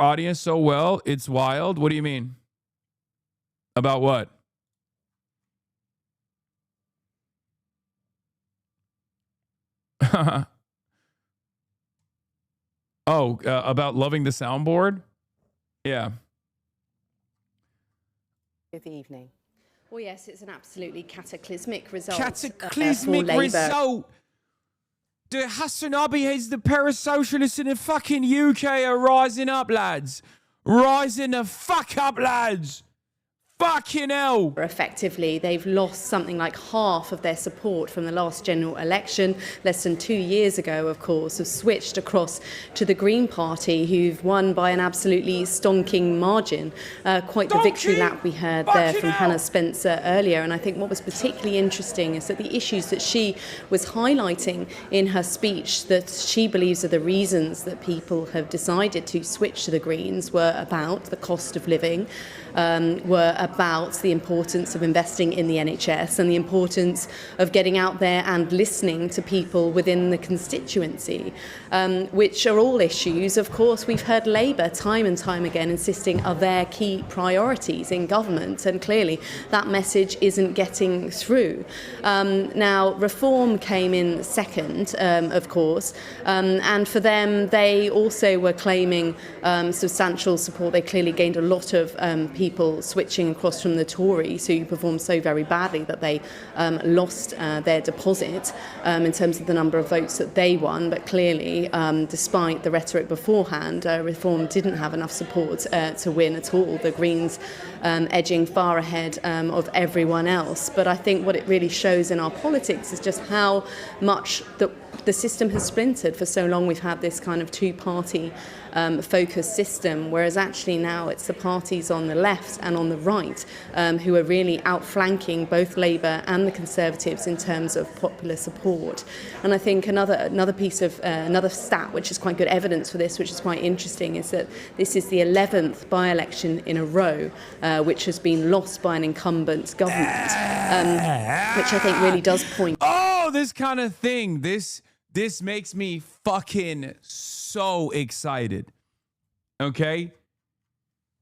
audience so well. It's wild. What do you mean? About what? About loving the soundboard? Yeah. Of the evening. Well, yes, it's an absolutely cataclysmic result. Cataclysmic result. The HasanAbi is the parasocialists in the fucking UK are rising up, lads. Rising the fuck up, lads. Fucking hell. Effectively, they've lost something like half of their support from the last general election. Less than 2 years ago, of course, have switched across to the Green Party, who've won by an absolutely stonking margin. Quite the victory lap we heard there from Hannah Spencer earlier. And I think what was particularly interesting is that the issues that she was highlighting in her speech that she believes are the reasons that people have decided to switch to the Greens were about the cost of living, were about the importance of investing in the NHS and the importance of getting out there and listening to people within the constituency, which are all issues, of course, we've heard Labour time and time again insisting are their key priorities in government, and clearly that message isn't getting through. Now, Reform came in second, of course, and for them, they also were claiming substantial support. They clearly gained a lot of people switching across from the Tories, who performed so very badly that they lost their deposit in terms of the number of votes that they won. But clearly, despite the rhetoric beforehand, Reform didn't have enough support to win at all. The Greens edging far ahead of everyone else. But I think what it really shows in our politics is just how much the system has splintered. For so long we've had this kind of two-party focused system, whereas actually now it's the parties on the left and on the right who are really outflanking both Labour and the Conservatives in terms of popular support. And I think another piece of another stat which is quite good evidence for this, which is quite interesting, is that this is the 11th by-election in a row which has been lost by an incumbent government, which I think really does point. Oh, this kind of thing. This makes me fucking so excited. Okay?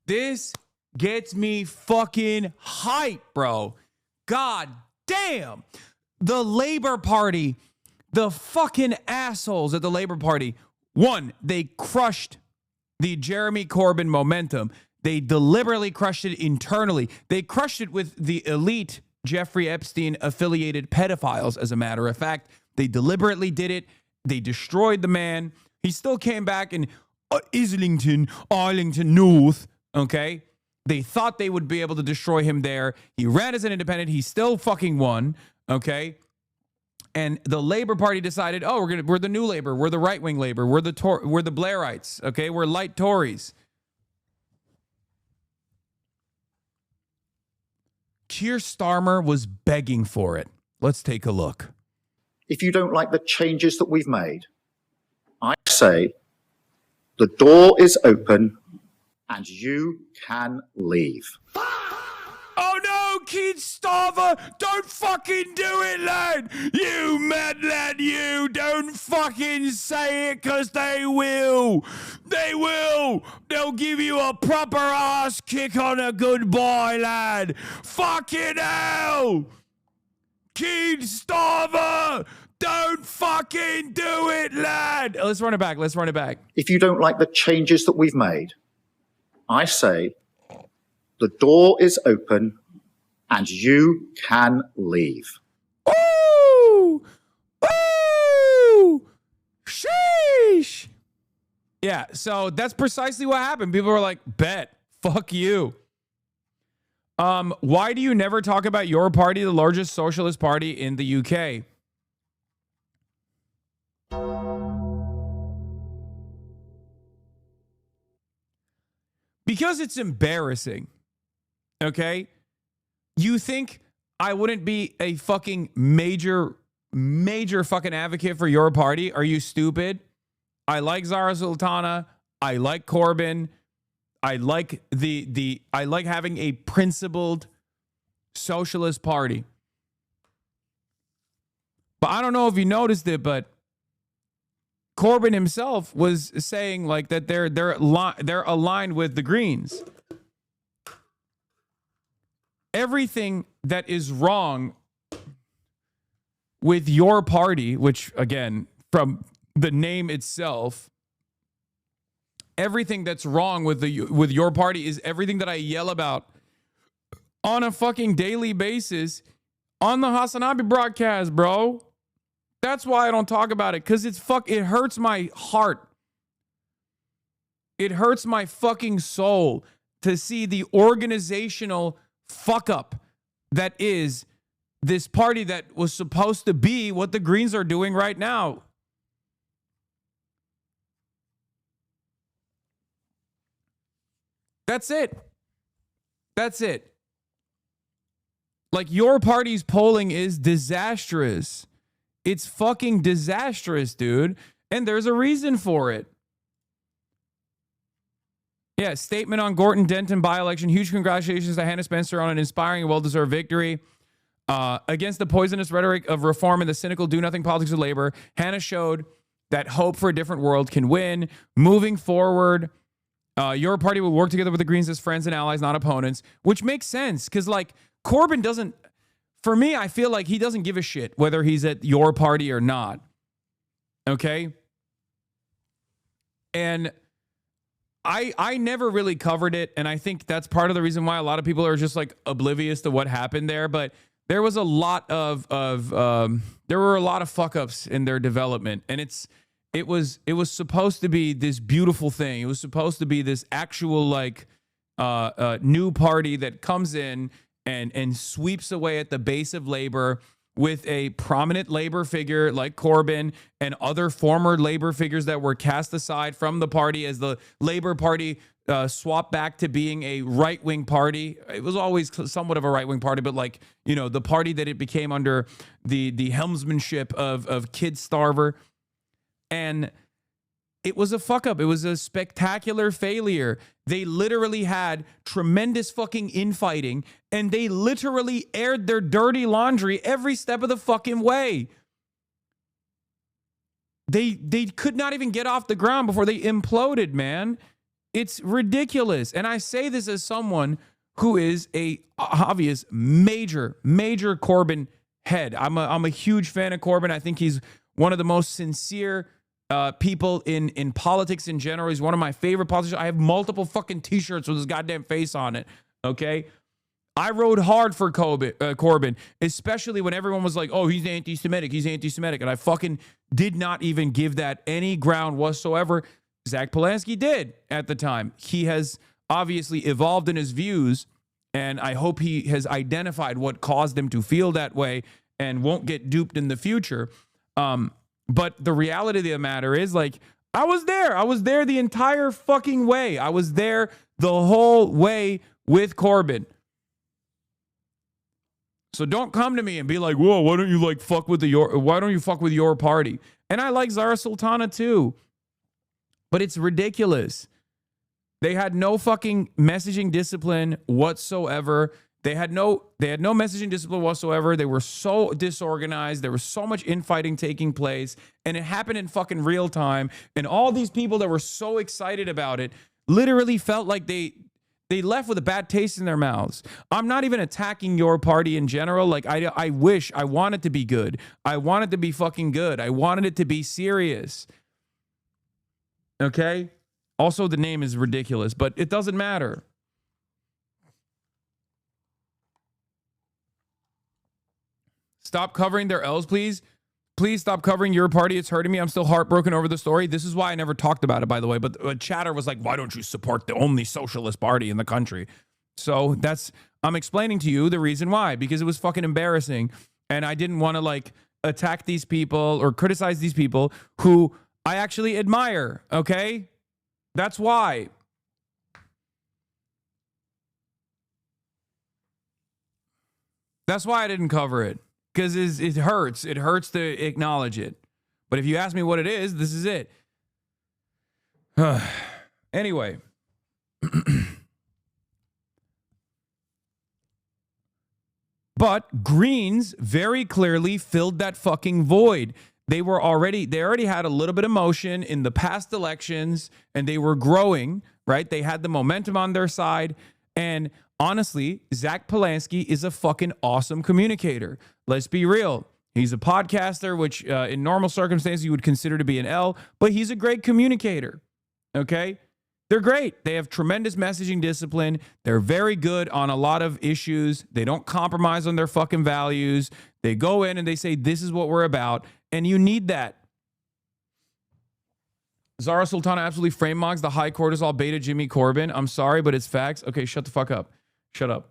This gets me fucking hype, bro. God damn. The Labour Party, the fucking assholes at the Labour Party, one, they crushed the Jeremy Corbyn momentum. They deliberately crushed it internally. They crushed it with the elite Jeffrey Epstein affiliated pedophiles, as a matter of fact. They deliberately did it. They destroyed the man. He still came back in Islington, Arlington North, okay? They thought they would be able to destroy him there. He ran as an independent. He still fucking won, okay? And the Labour Party decided, oh, we're the new Labour. We're the right-wing Labour. We're the Blairites, okay? We're light Tories. Keir Starmer was begging for it. Let's take a look. If you don't like the changes that we've made, I say the door is open and you can leave. Oh no, Keir Starmer, don't fucking do it, lad. You mad lad, you. Don't fucking say it, because they will. They will. They'll give you a proper ass kick on a goodbye, lad. Fucking hell. Keir Starmer, don't fucking do it, lad. Let's run it back. Let's run it back. If you don't like the changes that we've made, I say the door is open and you can leave. Ooh! Ooh! Sheesh! Yeah, so that's precisely what happened. People were like, bet. Fuck you. Why do you never talk about your party, the largest socialist party in the UK? Because it's embarrassing. Okay? You think I wouldn't be a fucking major fucking advocate for your party? Are you stupid? I like Zara Sultana. I like Corbyn. I like I like having a principled socialist party. But I don't know if you noticed it, but Corbyn himself was saying like that they're aligned with the Greens. Everything that is wrong with your party, which again, from the name itself, everything that's wrong with your party is everything that I yell about on a fucking daily basis on the HasanAbi broadcast, bro. That's why I don't talk about it, because it hurts my heart. It hurts my fucking soul to see the organizational fuck up that is this party that was supposed to be what the Greens are doing right now. That's it. That's it. Like, your party's polling is disastrous. It's fucking disastrous, dude. And there's a reason for it. Yeah, statement on Gorton Denton by-election. Huge congratulations to Hannah Spencer on an inspiring and well-deserved victory. Against the poisonous rhetoric of reform and the cynical do-nothing politics of labor, Hannah showed that hope for a different world can win. Moving forward, your party will work together with the Greens as friends and allies, not opponents, which makes sense because, like, Corbyn doesn't, for me, I feel like he doesn't give a shit whether he's at your party or not. Okay? And I never really covered it, and I think that's part of the reason why a lot of people are just, like, oblivious to what happened there, but there was a lot of there were a lot of fuck-ups in their development, and it was supposed to be this beautiful thing. It was supposed to be this actual, like, new party that comes in and sweeps away at the base of labor with a prominent labor figure like Corbyn and other former labor figures that were cast aside from the party as the Labor Party swapped back to being a right-wing party. It was always somewhat of a right-wing party, but, like, you know, the party that it became under the helmsmanship of Kid Starver. And it was a fuck up. It was a spectacular failure. They literally had tremendous fucking infighting, and they literally aired their dirty laundry every step of the fucking way. They could not even get off the ground before they imploded, man. It's ridiculous. And I say this as someone who is a obvious major Corbyn head. I'm a huge fan of Corbyn. I think he's one of the most sincere people in politics in general. He's one of my favorite politicians. I have multiple fucking t-shirts with his goddamn face on it. Okay. I rode hard for Corbyn, especially when everyone was like, oh, he's anti-Semitic. He's anti-Semitic. And I fucking did not even give that any ground whatsoever. Zach Polanski did at the time. He has obviously evolved in his views, and I hope he has identified what caused him to feel that way and won't get duped in the future. But the reality of the matter is, like, I was there. I was there the entire fucking way. I was there the whole way with Corbyn. So don't come to me and be like, whoa, why don't you fuck with your party? And I like Zara Sultana too. But it's ridiculous. They had no fucking messaging discipline whatsoever. They had no messaging discipline whatsoever. They were so disorganized. There was so much infighting taking place, and it happened in fucking real time. And all these people that were so excited about it literally felt like they left with a bad taste in their mouths. I'm not even attacking your party in general. Like, I wish I wanted to be good. I wanted to be fucking good. I wanted it to be serious. Okay? Also, the name is ridiculous, but it doesn't matter. Stop covering their L's, please. Please stop covering your party. It's hurting me. I'm still heartbroken over the story. This is why I never talked about it, by the way. But chatter was like, why don't you support the only socialist party in the country? So I'm explaining to you the reason why, because it was fucking embarrassing. And I didn't want to, like, attack these people or criticize these people who I actually admire. Okay? That's why. That's why I didn't cover it. Because it hurts. It hurts to acknowledge it. But if you ask me what it is, this is it. Anyway. But Greens very clearly filled that fucking void. they already had a little bit of motion in the past elections, and they were growing, right? They had the momentum on their side. And honestly, Zach Polanski is a fucking awesome communicator. Let's be real. He's a podcaster, which in normal circumstances you would consider to be an L, but he's a great communicator. Okay? They're great. They have tremendous messaging discipline. They're very good on a lot of issues. They don't compromise on their fucking values. They go in and they say, this is what we're about. And you need that. Zara Sultana absolutely frame mogs the high cortisol beta Jimmy Corbin. I'm sorry, but it's facts. Okay, shut the fuck up. Shut up.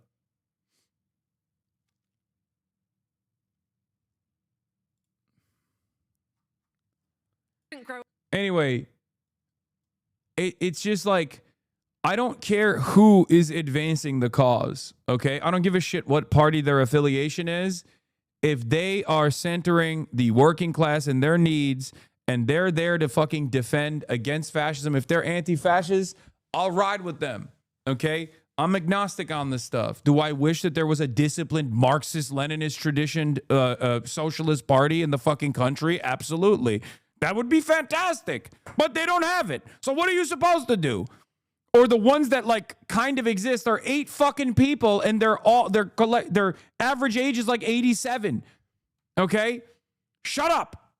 Anyway, it's just like, I don't care who is advancing the cause, okay? I don't give a shit what party their affiliation is. If they are centering the working class and their needs, and they're there to fucking defend against fascism, if they're anti-fascist, I'll ride with them, okay? I'm agnostic on this stuff. Do I wish that there was a disciplined Marxist-Leninist traditioned socialist party in the fucking country? Absolutely. That would be fantastic, but they don't have it. So what are you supposed to do? Or the ones that like kind of exist are 8 fucking people, and their average age is like 87. Okay? Shut up.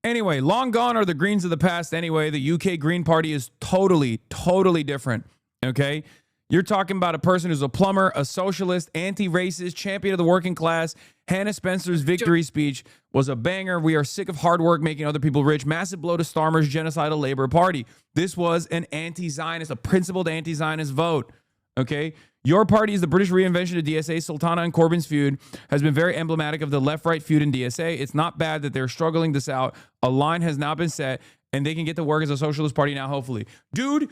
Anyway, long gone are the Greens of the past anyway. The UK Green Party is totally different. Okay? You're talking about a person who's a plumber, a socialist, anti-racist, champion of the working class. Hannah Spencer's victory speech was a banger. We are sick of hard work making other people rich. Massive blow to Starmer's genocidal Labour Party. This was an anti-Zionist, a principled anti-Zionist vote. Okay? Your party is the British reinvention of DSA. Sultana and Corbyn's feud has been very emblematic of the left-right feud in DSA. It's not bad that they're struggling this out. A line has now been set, and they can get to work as a socialist party now, hopefully. Dude,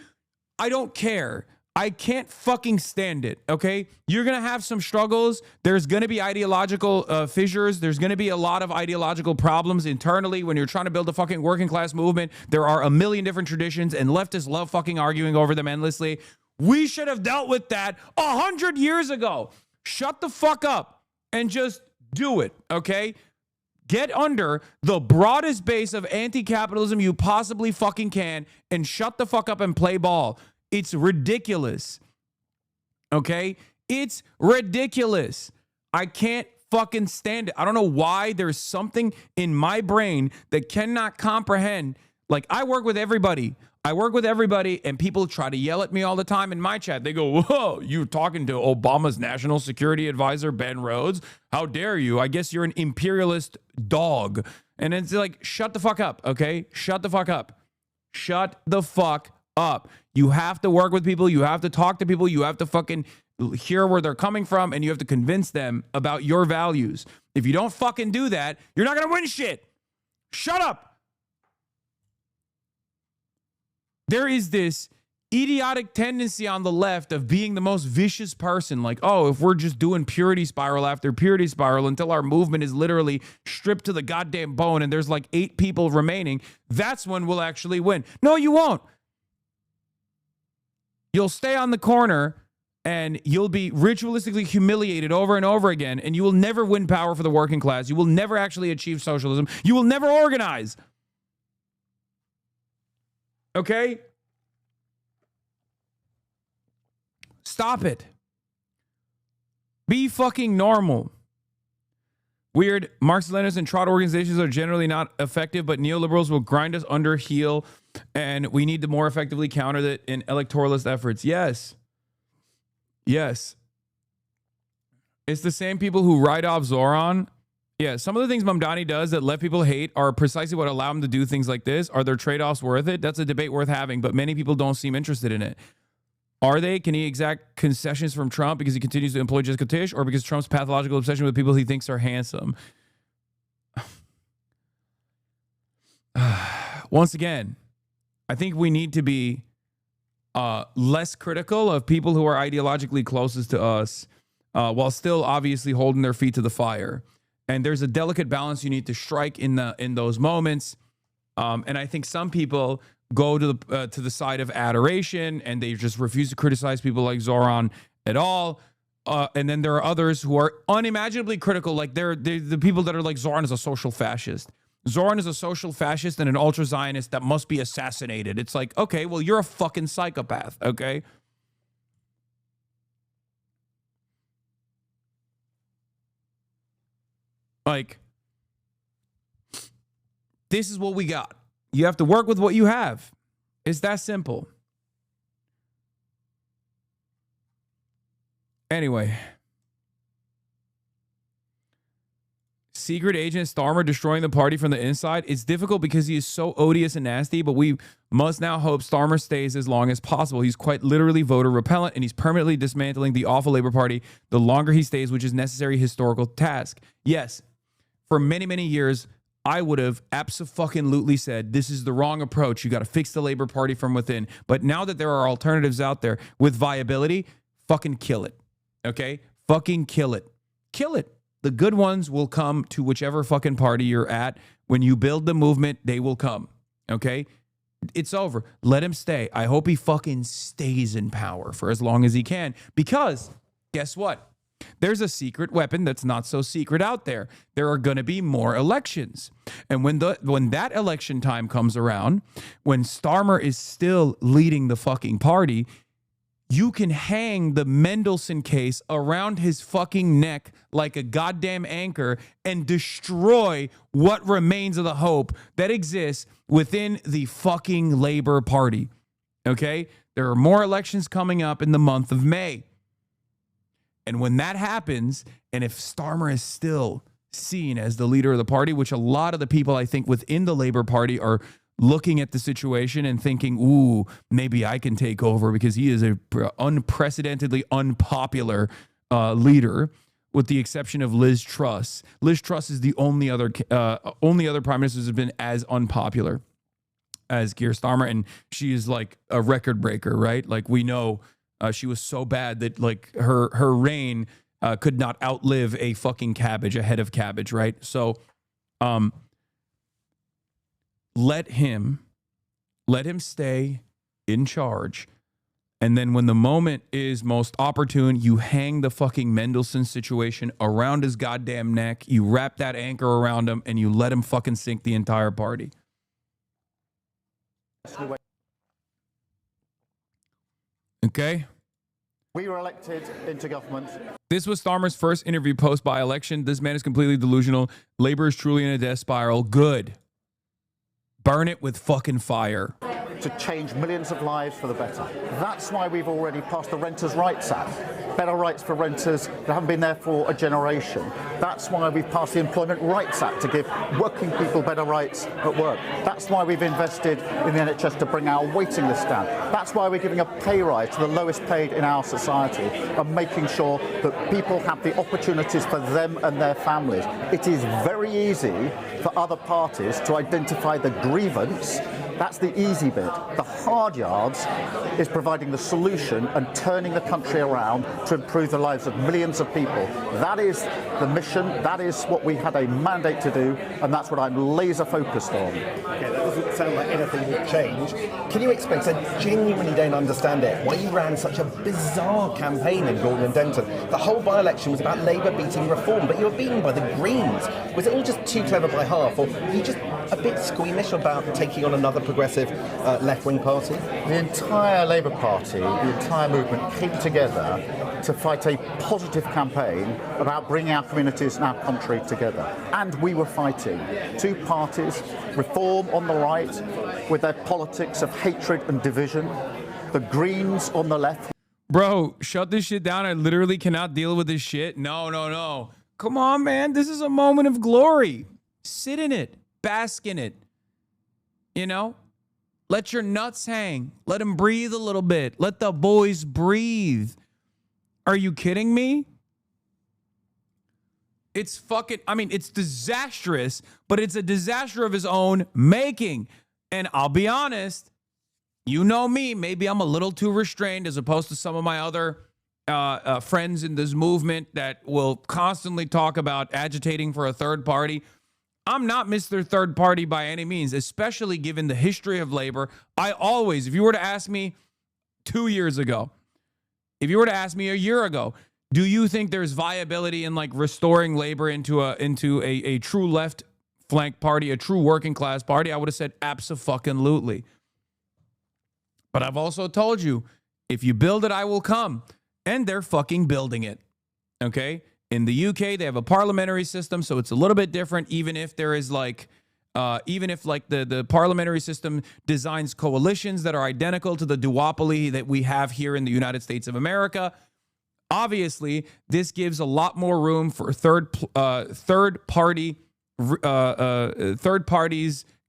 I don't care. I can't fucking stand it, okay? You're going to have some struggles. There's going to be ideological fissures. There's going to be a lot of ideological problems internally when you're trying to build a fucking working class movement. There are a million different traditions, and leftists love fucking arguing over them endlessly. We should have dealt with that 100 years ago. Shut the fuck up and just do it, okay? Get under the broadest base of anti-capitalism you possibly fucking can and shut the fuck up and play ball. It's ridiculous. Okay? It's ridiculous. I can't fucking stand it. I don't know why there's something in my brain that cannot comprehend. Like, I work with everybody. And people try to yell at me all the time in my chat. They go, whoa, you talking to Obama's national security advisor, Ben Rhodes? How dare you? I guess you're an imperialist dog. And it's like, shut the fuck up, okay? Shut the fuck up. Shut the fuck up. You have to work with people. You have to talk to people. You have to fucking hear where they're coming from, and you have to convince them about your values. If you don't fucking do that, you're not going to win shit. Shut up. There is this idiotic tendency on the left of being the most vicious person. Like, oh, if we're just doing purity spiral after purity spiral until our movement is literally stripped to the goddamn bone and there's like 8 people remaining, that's when we'll actually win. No, you won't. You'll stay on the corner and you'll be ritualistically humiliated over and over again, and you will never win power for the working class. You will never actually achieve socialism. You will never organize. Okay? Stop it. Be fucking normal. Weird. Marxist-Leninists and trot organizations are generally not effective, but neoliberals will grind us under heel, and we need to more effectively counter that in electoralist efforts. Yes. Yes. It's the same people who write off Zoran. Yeah, some of the things Mamdani does that left people hate are precisely what allow him to do things like this. Are their trade-offs worth it? That's a debate worth having, but many people don't seem interested in it. Are they? Can he exact concessions from Trump because he continues to employ Jessica Tisch, or because Trump's pathological obsession with people he thinks are handsome? Once again, I think we need to be less critical of people who are ideologically closest to us while still obviously holding their feet to the fire. And there's a delicate balance you need to strike in those moments. And I think some people go to the side of adoration, and they just refuse to criticize people like Zoran. at all. And then there are others who are unimaginably critical, like they're the people that are like, Zoran is a social fascist. Zoran is a social fascist and an ultra-Zionist that must be assassinated. It's like, okay, well, you're a fucking psychopath, okay? Like, this is what we got. You have to work with what you have. It's that simple. Anyway. Secret agent Starmer destroying the party from the inside. It's difficult because he is so odious and nasty, but we must now hope Starmer stays as long as possible. He's quite literally voter repellent, and he's permanently dismantling the awful Labour Party the longer he stays, which is necessary historical task. Yes, for many, many years, I would have abso-fucking-lutely said, this is the wrong approach. You got to fix the Labour Party from within. But now that there are alternatives out there with viability, fucking kill it. Okay? Fucking kill it. Kill it. The good ones will come to whichever fucking party you're at. When you build the movement, they will come. Okay? It's over. Let him stay. I hope he fucking stays in power for as long as he can. Because, guess what? There's a secret weapon that's not so secret out there. There are going to be more elections. And when that election time comes around, when Starmer is still leading the fucking party, you can hang the Mendelsohn case around his fucking neck like a goddamn anchor and destroy what remains of the hope that exists within the fucking Labour Party. Okay? There are more elections coming up in the month of May. And when that happens, and if Starmer is still seen as the leader of the party, which a lot of the people I think within the Labour Party are looking at the situation and thinking, ooh, maybe I can take over because he is a unprecedentedly unpopular leader, with the exception of Liz Truss. Liz Truss is the only other prime minister who's been as unpopular as Keir Starmer, and she is like a record breaker, right? Like we know she was so bad that like her reign could not outlive a fucking cabbage, a head of cabbage, right? So, let him stay in charge. And then when the moment is most opportune, you hang the fucking Mendelsohn situation around his goddamn neck. You wrap that anchor around him and you let him fucking sink the entire party. Okay? We were elected into government. This was Starmer's first interview post by election. This man is completely delusional. Labor is truly in a death spiral. Good. Burn it with fucking fire. To change millions of lives for the better. That's why we've already passed the Renters' Rights Act. Better rights for renters that haven't been there for a generation. That's why we've passed the Employment Rights Act to give working people better rights at work. That's why we've invested in the NHS to bring our waiting list down. That's why we're giving a pay rise to the lowest paid in our society and making sure that people have the opportunities for them and their families. It is very easy for other parties to identify the grievance. That's the easy bit. The hard yards is providing the solution and turning the country around to improve the lives of millions of people. That is the mission. That is what we had a mandate to do, and that's what I'm laser focused on. Okay, that doesn't sound like anything will change. Can you explain, because I genuinely don't understand it, why you ran such a bizarre campaign in Gordon and Denton? The whole by-election was about Labour beating Reform, but you were beaten by the Greens. Was it all just too clever by half, or were you just a bit squeamish about taking on another progressive left-wing party? The entire Labour Party, the entire movement came together to fight a positive campaign about bringing our communities and our country together. And we were fighting two parties, Reform on the right with their politics of hatred and division, the Greens on the left. Bro, shut this shit down. I literally cannot deal with this shit. No. Come on, man. This is a moment of glory. Sit in it. Bask in it. You know? Let your nuts hang. Let them breathe a little bit. Let the boys breathe. Are you kidding me? It's fucking, I mean, it's disastrous, but it's a disaster of his own making. And I'll be honest, you know me, maybe I'm a little too restrained as opposed to some of my other friends in this movement that will constantly talk about agitating for a third party. I'm not Mr. Third Party by any means, especially given the history of labor. I always, if you were to ask me 2 years ago, If you were to ask me a year ago, do you think there's viability in like restoring labor into a true left flank party, a true working class party? I would have said abso-fucking-lutely. But I've also told you, if you build it, I will come. And they're fucking building it. Okay? In the UK, they have a parliamentary system, so it's a little bit different, even if there is like, the parliamentary system designs coalitions that are identical to the duopoly that we have here in the United States of America. Obviously, this gives a lot more room for third parties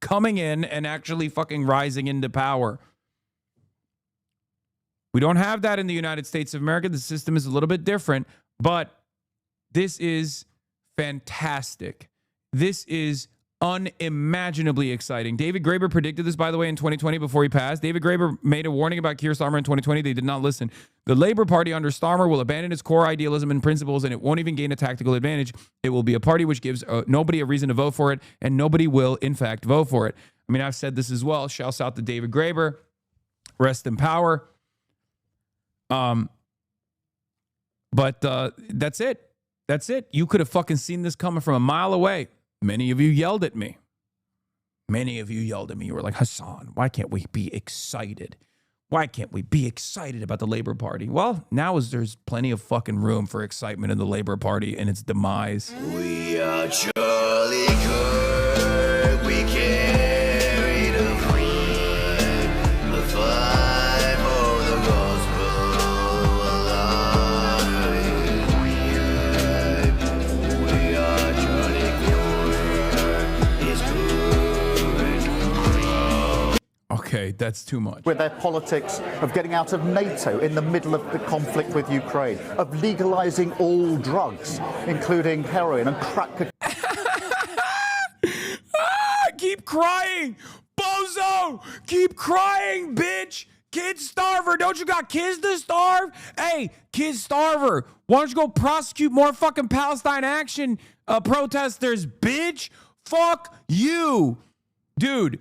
coming in and actually fucking rising into power. We don't have that in the United States of America. The system is a little bit different, but this is fantastic. This is unimaginably exciting. David Graeber predicted this, by the way, in 2020 before he passed. David Graeber made a warning about Keir Starmer in 2020. They did not listen. The Labour Party under Starmer will abandon its core idealism and principles, and it won't even gain a tactical advantage. It will be a party which gives nobody a reason to vote for it, and nobody will, in fact, vote for it. I mean, I've said this as well. Shouts out to David Graeber. Rest in power. But that's it. That's it. You could have fucking seen this coming from a mile away. Many of you yelled at me. Many of you yelled at me. You were like, Hasan, why can't we be excited? Why can't we be excited about the Labour Party? Well, now there's plenty of fucking room for excitement in the Labour Party and its demise. We are Charlie Kirk. We carry the flag, the fight for the gospel alive. We are Charlie Kirk. It's good. Okay, that's too much. With their politics of getting out of NATO in the middle of the conflict with Ukraine, of legalizing all drugs, including heroin and crack cocaine. Keep crying, bozo! Keep crying, bitch! Kid starver, don't you got kids to starve? Hey, kid starver, why don't you go prosecute more fucking Palestine action protesters, bitch? Fuck you, dude.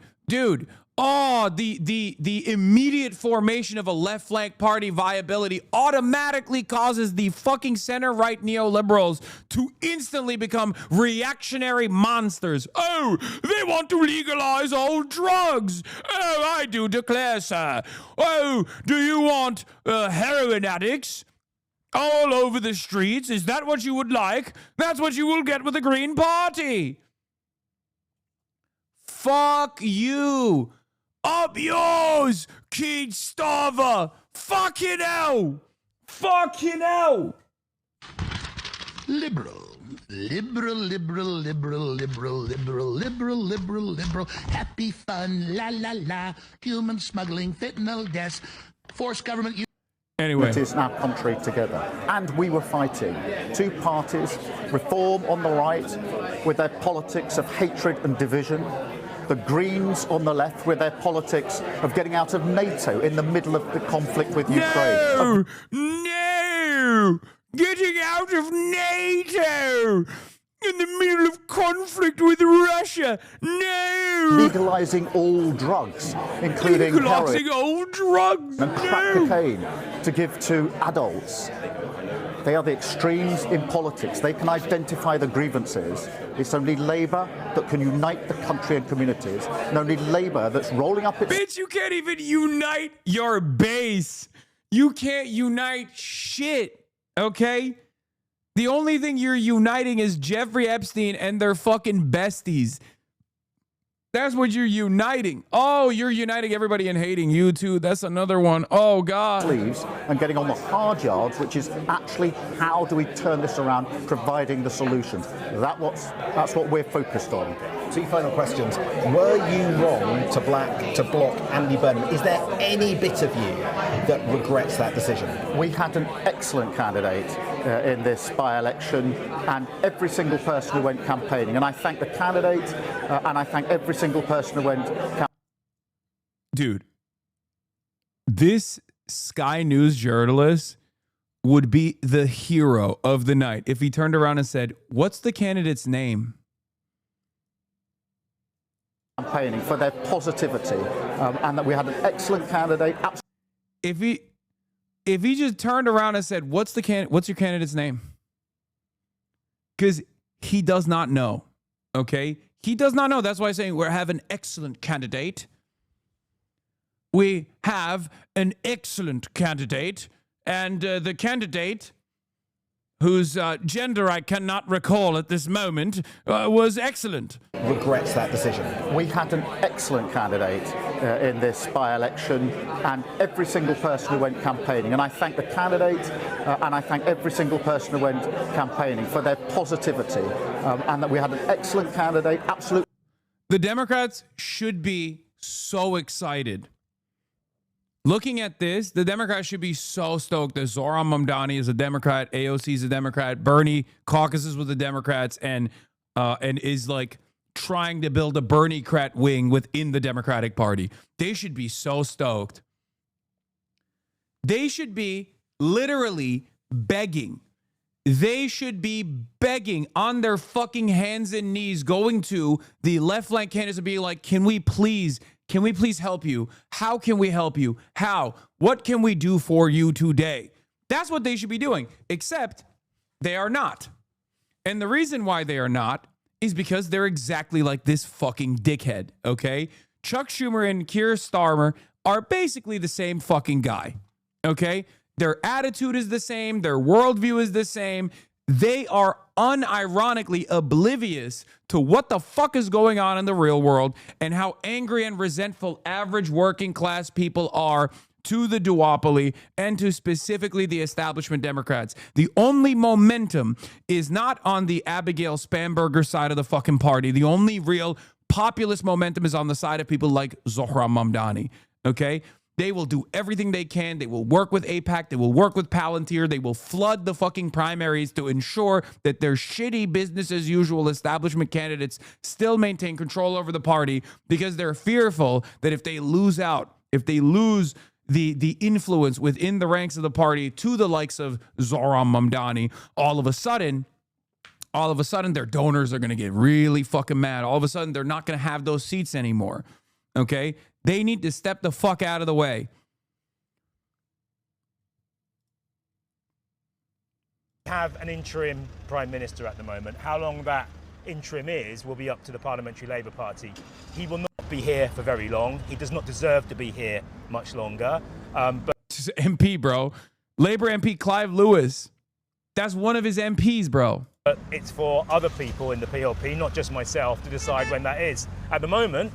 Oh, the immediate formation of a left flank party viability automatically causes the fucking center-right neoliberals to instantly become reactionary monsters. Oh, they want to legalize all drugs. Oh, I do declare, sir. Oh, do you want heroin addicts all over the streets? Is that what you would like? That's what you will get with the Green Party. Fuck you. Up yours, kid starver. Fucking hell. Fucking hell. Liberal. Happy fun, la la la. Human smuggling, fentanyl deaths, forced government. Anyway. It is now contrary together. And we were fighting two parties, reform on the right with their politics of hatred and division, the Greens on the left with their politics of getting out of NATO in the middle of the conflict with Ukraine. No! Getting out of NATO in the middle of conflict with Russia. No! Legalizing all drugs, including Legalizing heroin all drugs. and crack cocaine to give to adults. They are the extremes in politics. They can identify the grievances. It's only Labour that can unite the country and communities, and only Labour that's rolling up its... Bitch, you can't even unite your base. You can't unite shit, okay? The only thing you're uniting is Jeffrey Epstein and their fucking besties. That's what you're uniting. Oh, you're uniting everybody and hating you too. That's another one. Oh, God. sleeves and getting on the hard yards, which is actually how do we turn this around, providing the solutions. That's what we're focused on. Two final questions. Were you wrong to block Andy Burnham? Is there any bit of you that regrets that decision? We had an excellent candidate in this by-election, and every single person who went campaigning. And I thank the candidate, and I thank every single person who went campaigning. Dude, this Sky News journalist would be the hero of the night if he turned around and said, "What's the candidate's name?" Campaigning for their positivity, and that we had an excellent candidate. If he if he just turned around and said, what's your candidate's name? Because he does not know. Okay? He does not know. That's why I'm saying we have an excellent candidate. We have an excellent candidate. And the candidate, whose gender I cannot recall at this moment, was excellent. Regrets that decision. We had an excellent candidate in this by-election, and every single person who went campaigning. And I thank the candidate, and I thank every single person who went campaigning for their positivity, and that we had an excellent candidate. Absolutely. The Democrats should be so excited. Looking at this, the Democrats should be so stoked that Zohran Mamdani is a Democrat, AOC is a Democrat, Bernie caucuses with the Democrats, and is like trying to build a Bernie-crat wing within the Democratic Party. They should be so stoked. They should be literally begging. They should be begging on their fucking hands and knees, going to the left flank candidates and being like, can we please help you? How can we help you? How? What can we do for you today? That's what they should be doing, except they are not. And the reason why they are not is because they're exactly like this fucking dickhead, okay? Chuck Schumer and Keir Starmer are basically the same fucking guy, okay? Their attitude is the same. Their worldview is the same. They are unironically oblivious to what the fuck is going on in the real world and how angry and resentful average working class people are to the duopoly and to specifically the establishment Democrats. The only momentum is not on the Abigail Spanberger side of the fucking party. The only real populist momentum is on the side of people like Zohran Mamdani, okay? They will do everything they can. They will work with AIPAC. They will work with Palantir. They will flood the fucking primaries to ensure that their shitty business as usual establishment candidates still maintain control over the party because they're fearful that if they lose out, if they lose the influence within the ranks of the party to the likes of Zohran Mamdani, all of a sudden, their donors are going to get really fucking mad. All of a sudden, they're not going to have those seats anymore. Okay? They need to step the fuck out of the way. Have an interim prime minister at the moment. How long that interim is will be up to the Parliamentary Labour Party. He will not be here for very long. He does not deserve to be here much longer. But MP, bro. Labour MP Clive Lewis. That's one of his MPs, bro. But it's for other people in the PLP, not just myself, to decide when that is. At the moment,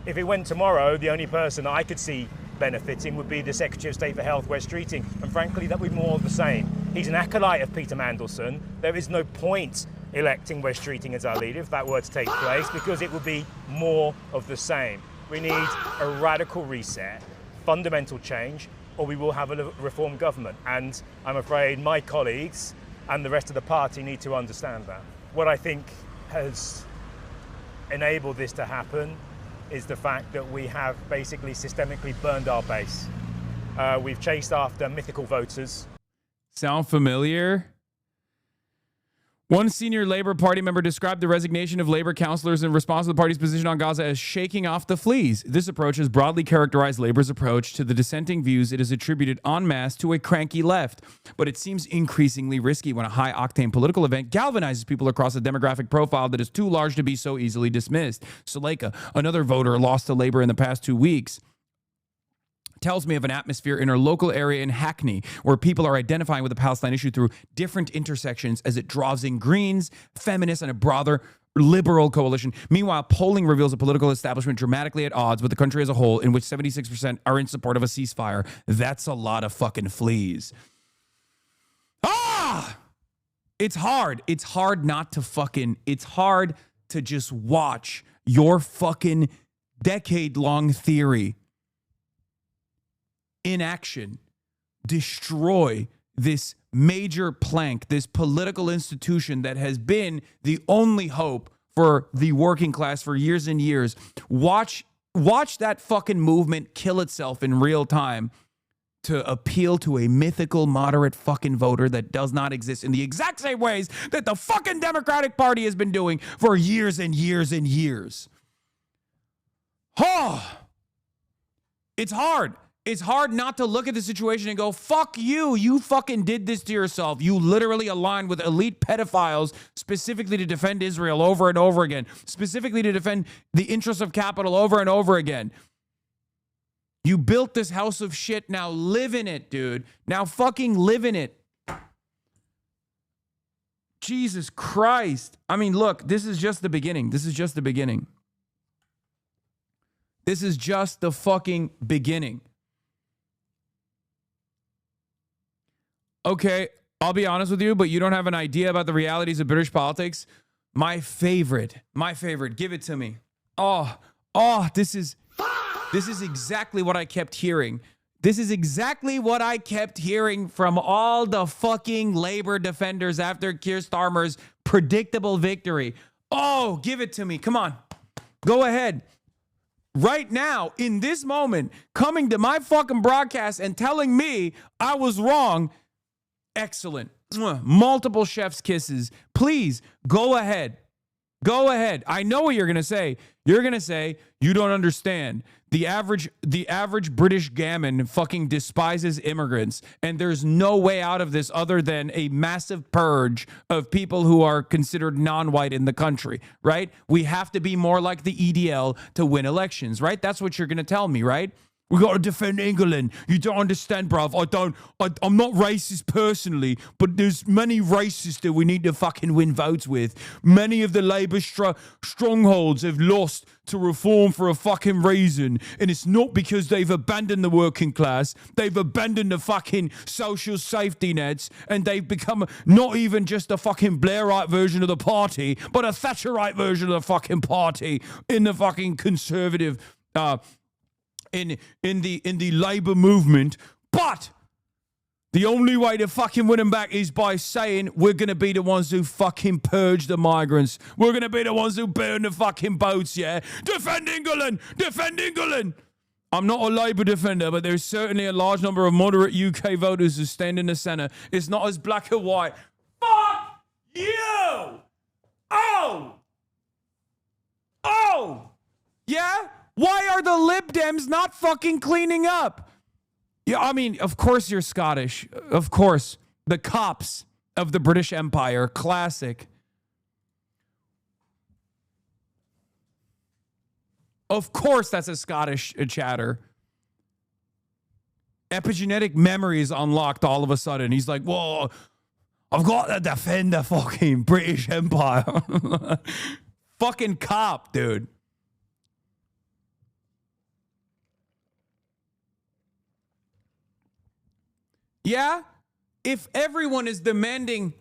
if it went tomorrow, the only person I could see benefiting would be the Secretary of State for Health, Wes Streeting. And frankly, that would be more of the same. He's an acolyte of Peter Mandelson. There is no point electing Wes Streeting as our leader if that were to take place, because it would be more of the same. We need a radical reset, fundamental change, or we will have a reform government. And I'm afraid my colleagues and the rest of the party need to understand that. What I think has enabled this to happen is the fact that we have basically systemically burned our base. We've chased after mythical voters. Sound familiar? One senior Labour Party member described the resignation of Labour councillors in response to the party's position on Gaza as shaking off the fleas. This approach has broadly characterized Labour's approach to the dissenting views it is attributed en masse to a cranky left. But it seems increasingly risky when a high-octane political event galvanizes people across a demographic profile that is too large to be so easily dismissed. Suleika, another voter lost to Labour in the past 2 weeks, tells me of an atmosphere in her local area in Hackney where people are identifying with the Palestine issue through different intersections as it draws in Greens, feminists, and a broader liberal coalition. Meanwhile, polling reveals a political establishment dramatically at odds with the country as a whole, in which 76% are in support of a ceasefire. That's a lot of fucking fleas. It's hard. It's hard not to fucking... It's hard to just watch your fucking decade-long theory in action destroy this major plank, this political institution that has been the only hope for the working class for years and years. Watch that fucking movement kill itself in real time to appeal to a mythical moderate fucking voter that does not exist in the exact same ways that the fucking Democratic Party has been doing for years and years and years. It's hard. it's hard not to look at the situation and go, fuck you. You fucking did this to yourself. You literally aligned with elite pedophiles specifically to defend Israel over and over again, specifically to defend the interests of capital over and over again. You built this house of shit. Now live in it, dude. Now fucking live in it. Jesus Christ. I mean, look, this is just the beginning. This is just the beginning. This is just the fucking beginning. Okay, I'll be honest with you, but you don't have an idea about the realities of British politics. My favorite, give it to me. This is exactly what I kept hearing. This is exactly what I kept hearing from all the fucking labor defenders after Keir Starmer's predictable victory. Oh, give it to me. Come on. Go ahead. Right now, in this moment, coming to my fucking broadcast and telling me I was wrong. Excellent. Multiple chef's kisses. Please, go ahead. Go ahead. I know what you're going to say. You're going to say, you don't understand. The average British gammon fucking despises immigrants, and there's no way out of this other than a massive purge of people who are considered non-white in the country, right? We have to be more like the EDL to win elections, right? That's what you're going to tell me, right? We got to defend England. You don't understand, bruv. I'm not racist personally, but there's many racists that we need to fucking win votes with. Many of the Labour strongholds have lost to reform for a fucking reason. And it's not because they've abandoned the working class. They've abandoned the fucking social safety nets. And they've become not even just a fucking Blairite version of the party, but a Thatcherite version of the fucking party in the fucking conservative in the labor movement. But the only way to fucking win them back is by saying we're going to be the ones who fucking purge the migrants. We're going to be the ones who burn the fucking boats, yeah? Defend England! Defend England! I'm not a Labour defender, but there's certainly a large number of moderate UK voters who stand in the centre. It's not as black and white. Fuck you! Oh! Yeah? Why are the Lib Dems not fucking cleaning up? Yeah, I mean, of course you're Scottish. Of course. The cops of the British Empire. Classic. Of course that's a Scottish chatter. Epigenetic memory is unlocked all of a sudden. He's like, whoa, I've got to defend the fucking British Empire. Fucking cop, dude. Yeah? If everyone is demanding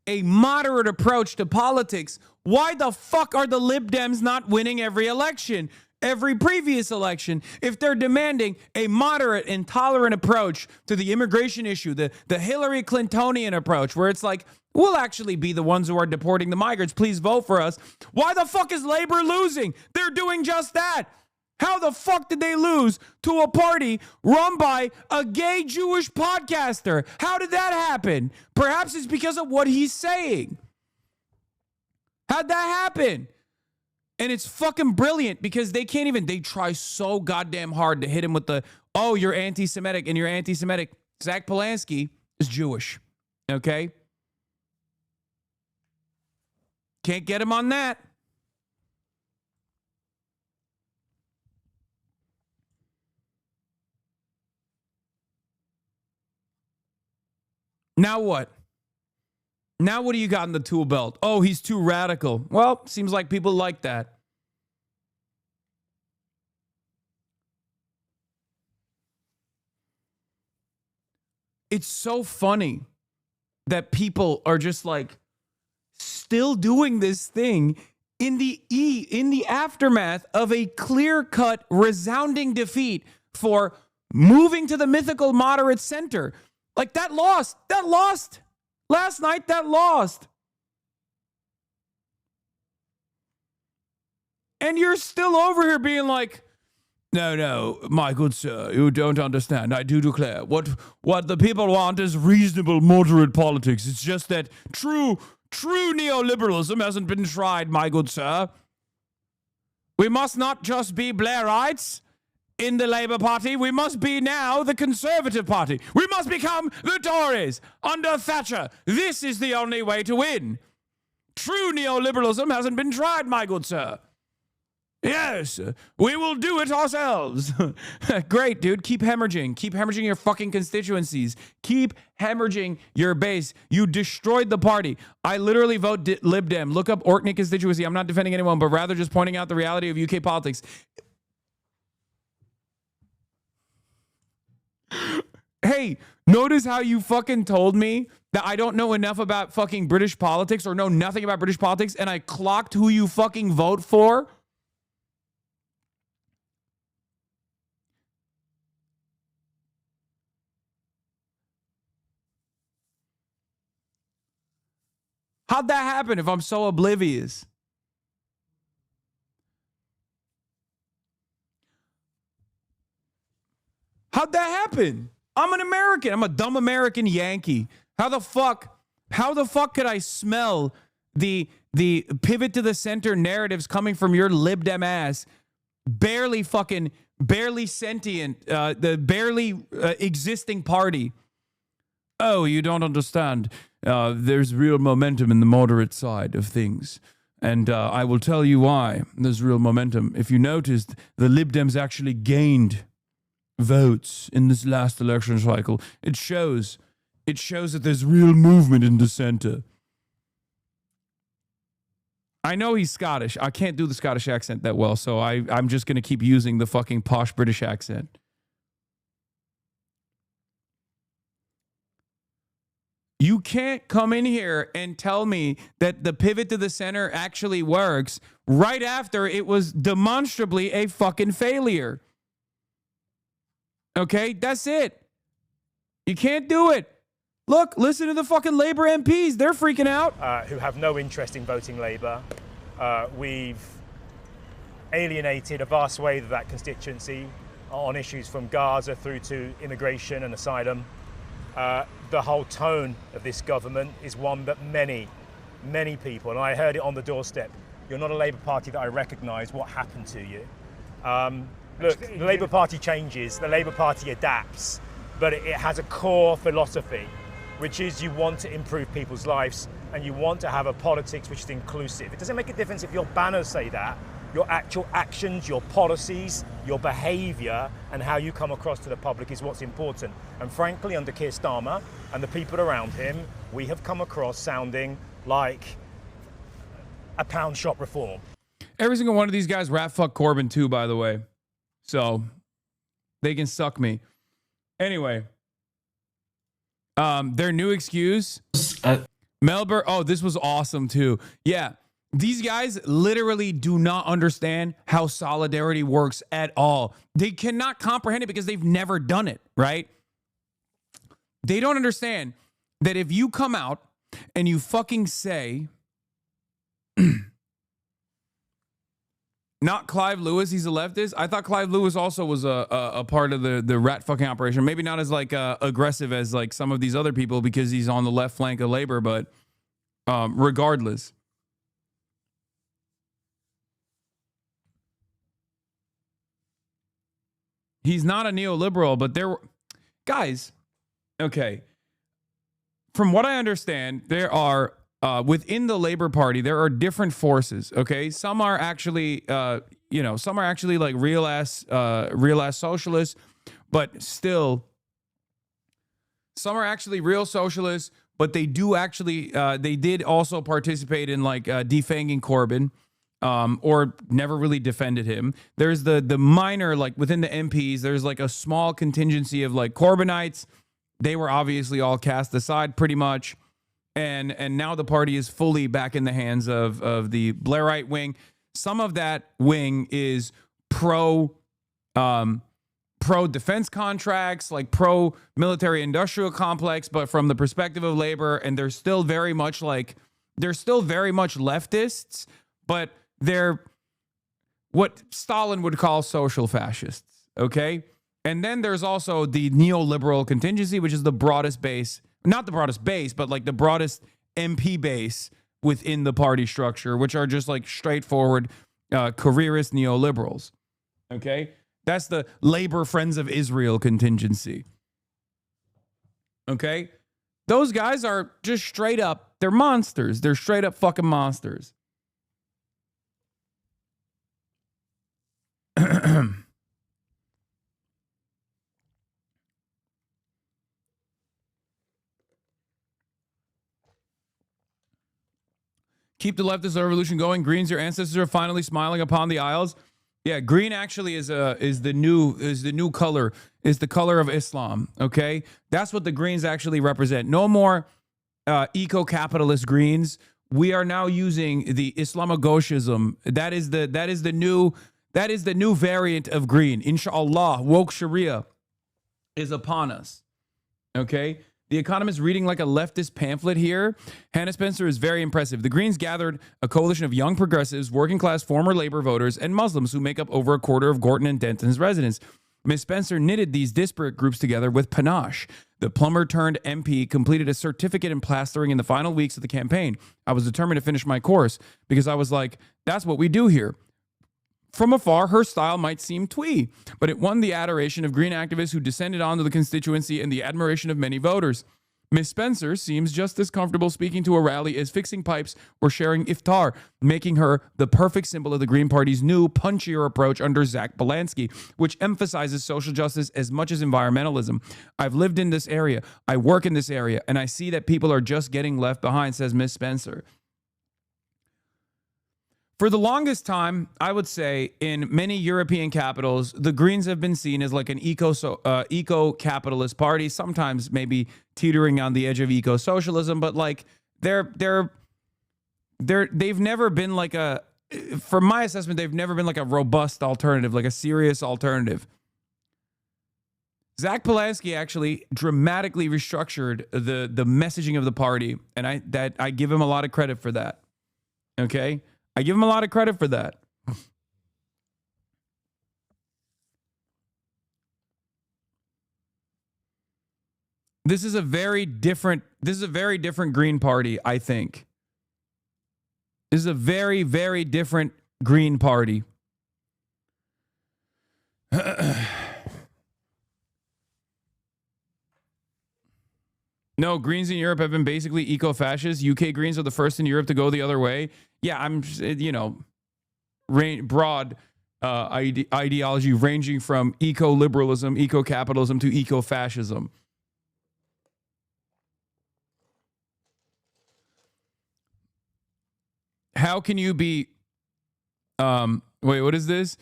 a moderate approach to politics, why the fuck are the Lib Dems not winning every election, every previous election? If they're demanding a moderate and tolerant approach to the immigration issue, the Hillary Clintonian approach, where it's like, we'll actually be the ones who are deporting the migrants, please vote for us. Why the fuck is Labor losing? They're doing just that. How the fuck did they lose to a party run by a gay Jewish podcaster? How did that happen? Perhaps it's because of what he's saying. How'd that happen? And it's fucking brilliant because they try so goddamn hard to hit him with the, oh, you're anti-Semitic and you're anti-Semitic. Zach Polanski is Jewish, okay? Can't get him on that. Now what? Now what do you got in the tool belt? Oh, he's too radical. Well, seems like people like that. It's so funny that people are just like still doing this thing in the aftermath of a clear-cut, resounding defeat for moving to the mythical moderate center. Like that lost. Last night, that lost. And you're still over here being like, no, my good sir, you don't understand. I do declare what the people want is reasonable, moderate politics. It's just that true neoliberalism hasn't been tried, my good sir. We must not just be Blairites in the Labour Party. We must be now the Conservative Party. We must become the Tories under Thatcher. This is the only way to win. True neoliberalism hasn't been tried, my good sir. Yes, we will do it ourselves. Great, dude. Keep hemorrhaging. Keep hemorrhaging your fucking constituencies. Keep hemorrhaging your base. You destroyed the party. I literally vote Lib Dem. Look up Orkney constituency. I'm not defending anyone, but rather just pointing out the reality of UK politics. Hey, notice how you fucking told me that I don't know enough about fucking British politics or know nothing about British politics, and I clocked who you fucking vote for? How'd that happen if I'm so oblivious? How'd that happen? I'm an American. I'm a dumb American Yankee. How the fuck could I smell the pivot to the center narratives coming from your Lib Dem ass? Barely sentient, the barely existing party. Oh, you don't understand. There's real momentum in the moderate side of things. And I will tell you why there's real momentum. If you noticed, the Lib Dems actually gained votes in this last election cycle. It shows that there's real movement in the center. I know he's Scottish. I can't do the Scottish accent that well, so I'm just going to keep using the fucking posh British accent. You can't come in here and tell me that the pivot to the center actually works right after it was demonstrably a fucking failure. Okay, that's it. You can't do it. Look, listen to the fucking Labour MPs. They're freaking out. Who have no interest in voting Labour. We've alienated a vast swathe of that constituency on issues from Gaza through to immigration and asylum. The whole tone of this government is one that many people, and I heard it on the doorstep, you're not a Labour Party that I recognise. What happened to you? Look, the Labour Party changes, the Labour Party adapts, but it has a core philosophy, which is you want to improve people's lives and you want to have a politics which is inclusive. It doesn't make a difference if your banners say that. Your actual actions, your policies, your behaviour and how you come across to the public is what's important. And frankly, under Keir Starmer and the people around him, we have come across sounding like a pound shop reform. Every single one of these guys rat fuck Corbyn too, by the way. So they can suck me. Anyway, their new excuse, Melbourne. Oh, this was awesome too. Yeah. These guys literally do not understand how solidarity works at all. They cannot comprehend it because they've never done it, right? They don't understand that if you come out and you fucking say, not Clive Lewis, he's a leftist. I thought Clive Lewis also was a part of the rat fucking operation. Maybe not as like aggressive as like some of these other people because he's on the left flank of Labour, but regardless. He's not a neoliberal, but guys, okay. From what I understand, there are, within the Labour Party, there are different forces, okay? Some are actually, some are actually like real ass socialists, but still, some are actually real socialists, but they do actually, they did also participate in like defanging Corbyn. Or never really defended him. There's the minor, like within the MPs, there's like a small contingency of like Corbynites. They were obviously all cast aside pretty much. And now the party is fully back in the hands of the Blairite wing. Some of that wing is pro defense contracts, like pro military industrial complex, but from the perspective of Labour, and they're still very much leftists, but they're what Stalin would call social fascists, okay? And then there's also the neoliberal contingency, which is the broadest base, not the broadest base, but like the broadest MP base within the party structure, which are just like straightforward careerist neoliberals, okay? That's the Labor Friends of Israel contingency. Okay? Those guys are just straight up, they're monsters. They're straight up fucking monsters. Keep the leftist revolution going. Greens, your ancestors are finally smiling upon the aisles. Yeah, green actually is the new color, is the color of Islam. Okay, that's what the greens actually represent. No more eco-capitalist greens. We are now using the Islamogoshism. That is the new variant of green. Inshallah, woke Sharia is upon us. Okay. The Economist reading like a leftist pamphlet here. Hannah Spencer is very impressive. The Greens gathered a coalition of young progressives, working class former labor voters, and Muslims who make up over a quarter of Gorton and Denton's residents. Ms. Spencer knitted these disparate groups together with panache. The plumber turned MP completed a certificate in plastering in the final weeks of the campaign. I was determined to finish my course because I was like, that's what we do here. From afar, her style might seem twee, but it won the adoration of green activists who descended onto the constituency and the admiration of many voters. Miss Spencer seems just as comfortable speaking to a rally as fixing pipes or sharing iftar, making her the perfect symbol of the Green Party's new, punchier approach under Zach Belansky, which emphasizes social justice as much as environmentalism. I've lived in this area, I work in this area, and I see that people are just getting left behind, says Miss Spencer. For the longest time, I would say in many European capitals, the Greens have been seen as like an eco-capitalist party, sometimes maybe teetering on the edge of eco-socialism, but like they've never been like from my assessment, they've never been like a robust alternative, like a serious alternative. Zach Polanski actually dramatically restructured the messaging of the party, and I give him a lot of credit for that. Okay? I give him a lot of credit for that. This is a very different Green Party, I think. This is a very, very different Green Party. No, Greens in Europe have been basically eco-fascist. UK Greens are the first in Europe to go the other way. Yeah, I'm, broad ideology ranging from eco-liberalism, eco-capitalism to eco-fascism. How can you be, wait, what is this?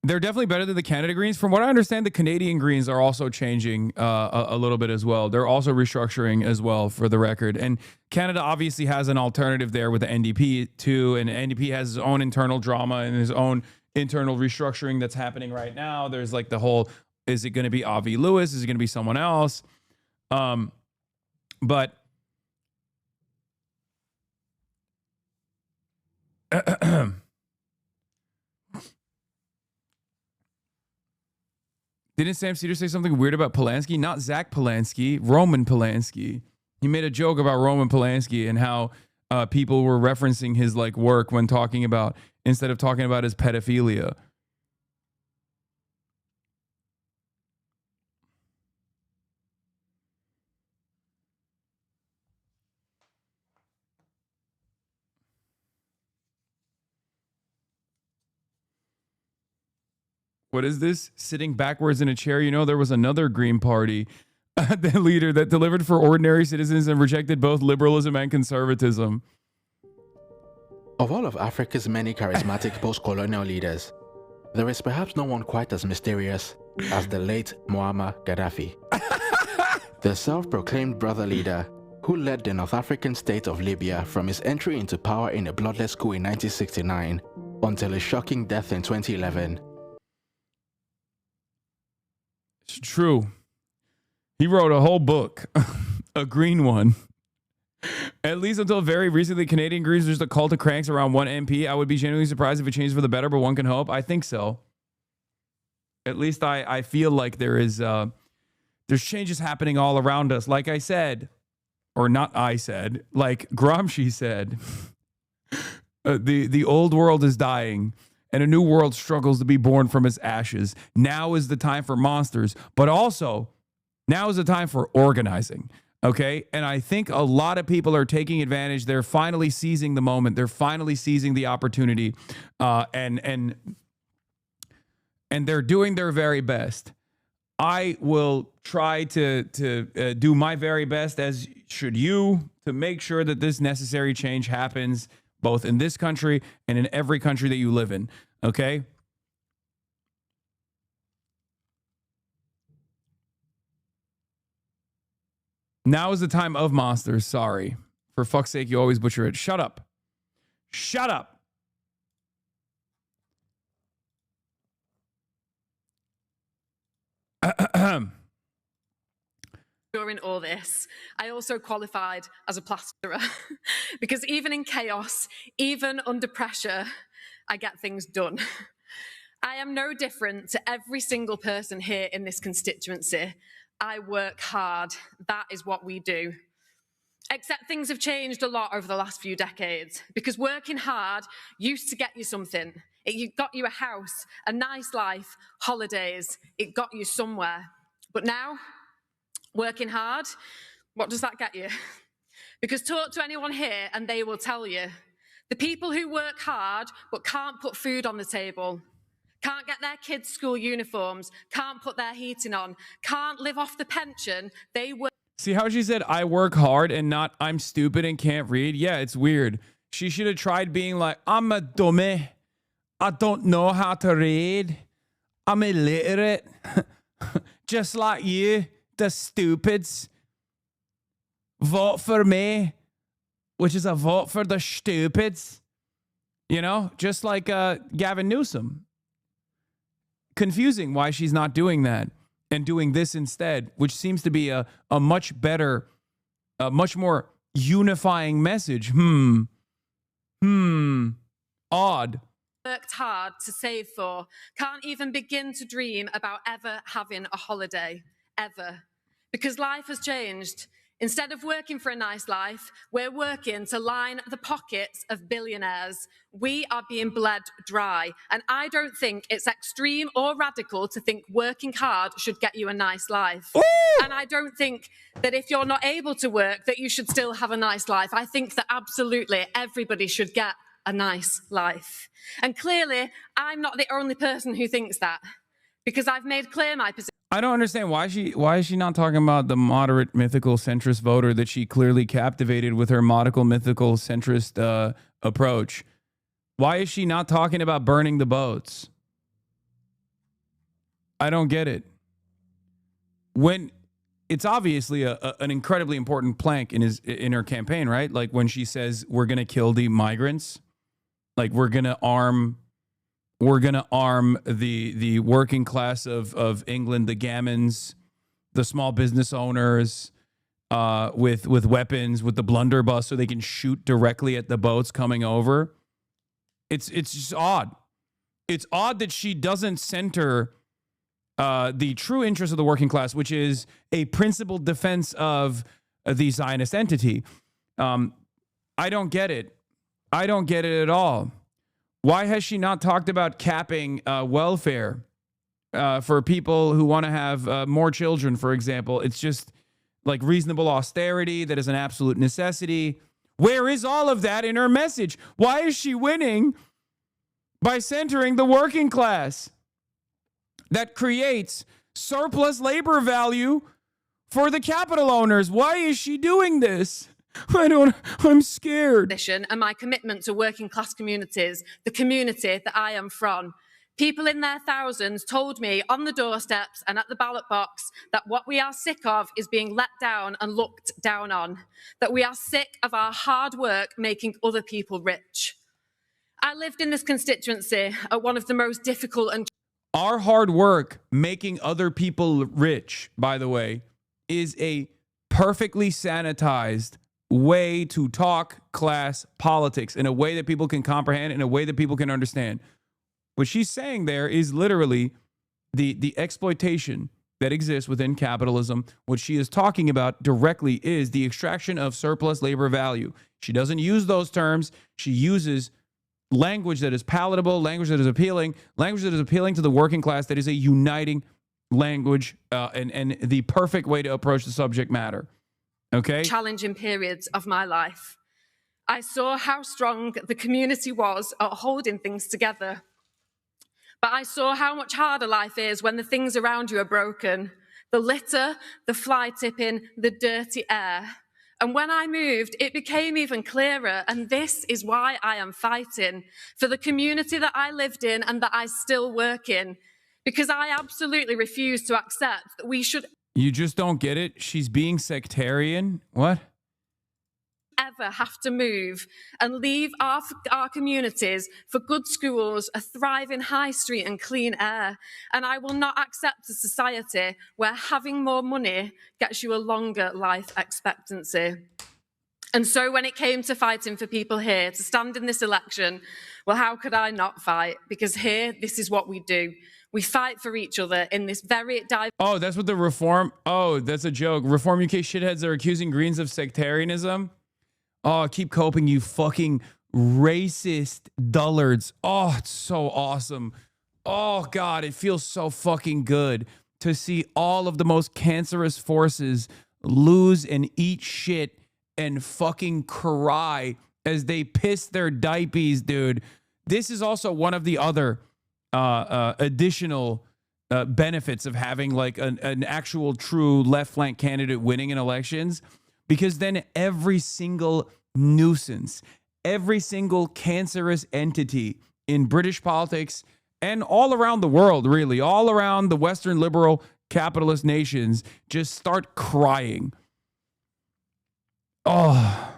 They're definitely better than the Canada Greens. From what I understand, the Canadian Greens are also changing a little bit as well. They're also restructuring as well, for the record. And Canada obviously has an alternative there with the NDP too. And NDP has its own internal drama and his own internal restructuring that's happening right now. There's like the whole, is it going to be Avi Lewis? Is it going to be someone else? But didn't Sam Cedar say something weird about Polanski? Not Zach Polanski, Roman Polanski. He made a joke about Roman Polanski and how people were referencing his like work when talking about, instead of talking about his pedophilia. What is this? Sitting backwards in a chair. You know, there was another Green Party the leader that delivered for ordinary citizens and rejected both liberalism and conservatism. Of all of Africa's many charismatic post-colonial leaders, there is perhaps no one quite as mysterious as the late Muammar Gaddafi. The self-proclaimed brother leader who led the North African state of Libya from his entry into power in a bloodless coup in 1969 until his shocking death in 2011. It's true. He wrote a whole book, a green one. At least until very recently, Canadian Greens were just a cult of cranks around one MP. I would be genuinely surprised if it changed for the better, but one can hope. I think so. At least I feel like there's changes happening all around us. Like I said, or not I said, like Gramsci said, the old world is dying. and a new world struggles to be born from its ashes. Now is the time for monsters, but also now is the time for organizing. Okay. And I think a lot of people are taking advantage. They're finally seizing the moment. They're finally seizing the opportunity. And they're doing their very best. I will try to do my very best, as should you, to make sure that this necessary change happens both in this country and in every country that you live in. Okay. Now is the time of monsters. Sorry. For fuck's sake, you always butcher it. Shut up. Shut up. During all this, I also qualified as a plasterer because even in chaos, even under pressure, I get things done. I am no different to every single person here in this constituency. I work hard. That is what we do. Except things have changed a lot over the last few decades because working hard used to get you something. It got you a house, a nice life, holidays. It got you somewhere. But now, working hard, what does that get you? Because talk to anyone here and they will tell you. The people who work hard but can't put food on the table, can't get their kids' school uniforms, can't put their heating on, can't live off the pension, they work. See how she said, I work hard and not, I'm stupid and can't read? Yeah, it's weird. She should have tried being like, I'm a dummy. I don't know how to read. I'm illiterate. Just like you, the stupids. Vote for me, which is a vote for the stupids. You know, just like Gavin Newsom. Confusing why she's not doing that and doing this instead, which seems to be a much better, a much more unifying message. Odd. Worked hard to save for, can't even begin to dream about ever having a holiday, ever. Because life has changed. Instead of working for a nice life, we're working to line the pockets of billionaires. We are being bled dry. And I don't think it's extreme or radical to think working hard should get you a nice life. Ooh! And I don't think that if you're not able to work, that you should still have a nice life. I think that absolutely everybody should get a nice life. And clearly, I'm not the only person who thinks that, because I've made clear my position. I don't understand why is she not talking about the moderate mythical centrist voter that she clearly captivated with her mythical centrist approach. Why is she not talking about burning the boats? I don't get it. When it's obviously an incredibly important plank in her campaign, right? Like when she says we're gonna kill the migrants, like we're gonna arm the working class of England, the gammons, the small business owners, with weapons, with the blunderbuss, so they can shoot directly at the boats coming over. It's just odd. It's odd that she doesn't center the true interest of the working class, which is a principled defense of the Zionist entity. I don't get it. I don't get it at all. Why has she not talked about capping welfare for people who want to have more children, for example? It's just like reasonable austerity that is an absolute necessity. Where is all of that in her message? Why is she winning by centering the working class? That creates surplus labor value for the capital owners. Why is she doing this? I'm scared. And my commitment to working class communities, the community that I am from. People in their thousands told me on the doorsteps and at the ballot box that what we are sick of is being let down and looked down on, that we are sick of our hard work making other people rich. I lived in this constituency at one of the most difficult and... Our hard work making other people rich, by the way, is a perfectly sanitized way to talk class politics in a way that people can comprehend, in a way that people can understand. What she's saying there is literally the exploitation that exists within capitalism. What she is talking about directly is the extraction of surplus labor value. She doesn't use those terms. She uses language that is palatable, language that is appealing to the working class, that is a uniting language, and the perfect way to approach the subject matter. Okay? Challenging periods of my life. I saw how strong the community was at holding things together. But I saw how much harder life is when the things around you are broken. The litter, the fly tipping, the dirty air. And when I moved, it became even clearer. And this is why I am fighting for the community that I lived in and that I still work in. Because I absolutely refuse to accept that we should You just don't get it? She's being sectarian? What? ever have to move and leave our communities for good schools, a thriving high street and clean air. And I will not accept a society where having more money gets you a longer life expectancy. And so when it came to fighting for people here to stand in this election, well, how could I not fight? Because here, this is what we do. We fight for each other in this very Oh, that's what the Reform... Oh, that's a joke. Reform UK shitheads are accusing Greens of sectarianism. Oh, keep coping, you fucking racist dullards. Oh, it's so awesome. Oh, God, it feels so fucking good to see all of the most cancerous forces lose and eat shit and fucking cry as they piss their diapers, dude. This is also one of the other additional benefits of having like an actual true left flank candidate winning in elections, because then every single nuisance, every single cancerous entity in British politics and all around the world, really, all around the Western liberal capitalist nations, just start crying. Oh.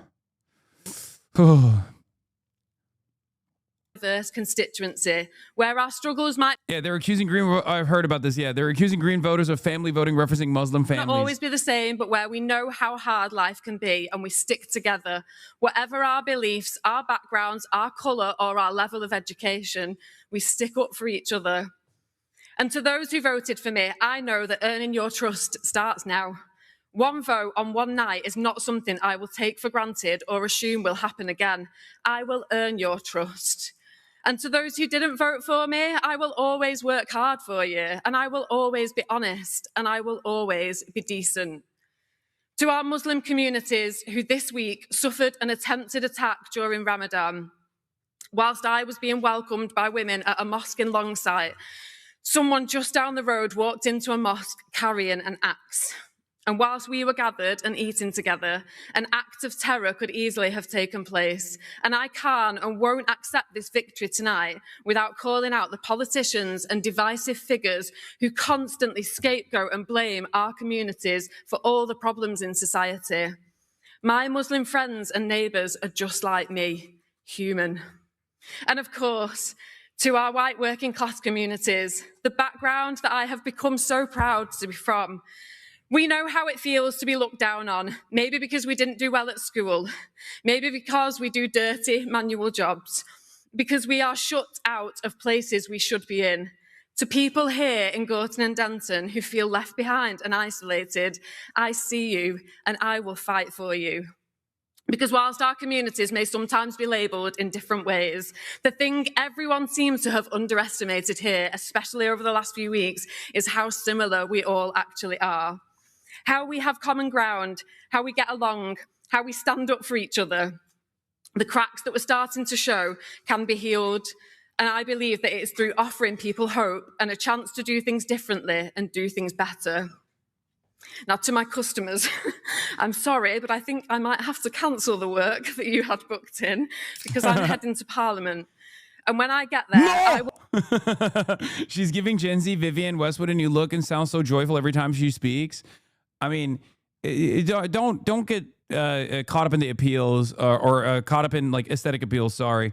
diverse constituency where our struggles might They're accusing Green... I've heard about this. Yeah, they're accusing Green voters of family voting, referencing Muslim families. not always be the same, but where we know how hard life can be and we stick together. Whatever our beliefs, our backgrounds, our colour or our level of education, we stick up for each other. And to those who voted for me, I know that earning your trust starts now. One vote on one night is not something I will take for granted or assume will happen again. I will earn your trust. And to those who didn't vote for me, I will always work hard for you, and I will always be honest, and I will always be decent. To our Muslim communities who this week suffered an attempted attack during Ramadan, whilst I was being welcomed by women at a mosque in Longsight, someone just down the road walked into a mosque carrying an axe. And whilst we were gathered and eating together, an act of terror could easily have taken place. And I can't and won't accept this victory tonight without calling out the politicians and divisive figures who constantly scapegoat and blame our communities for all the problems in society. My Muslim friends and neighbours are just like me, human. And of course, to our white working class communities, the background that I have become so proud to be from, we know how it feels to be looked down on, maybe because we didn't do well at school, maybe because we do dirty manual jobs, because we are shut out of places we should be in. To people here in Gorton and Denton who feel left behind and isolated, I see you and I will fight for you. Because whilst our communities may sometimes be labelled in different ways, the thing everyone seems to have underestimated here, especially over the last few weeks, is how similar we all actually are. How we have common ground, how we get along, how we stand up for each other. The cracks that were starting to show can be healed, and I believe that it is through offering people hope and a chance to do things differently and do things better. Now, to my customers, I'm sorry, but I think I might have to cancel the work that you had booked in because I'm heading to Parliament. And when I get there, I will... She's giving Gen Z Vivienne Westwood a new look and sounds so joyful every time she speaks. I mean, don't get caught up in the appeals or caught up in like aesthetic appeals. Sorry.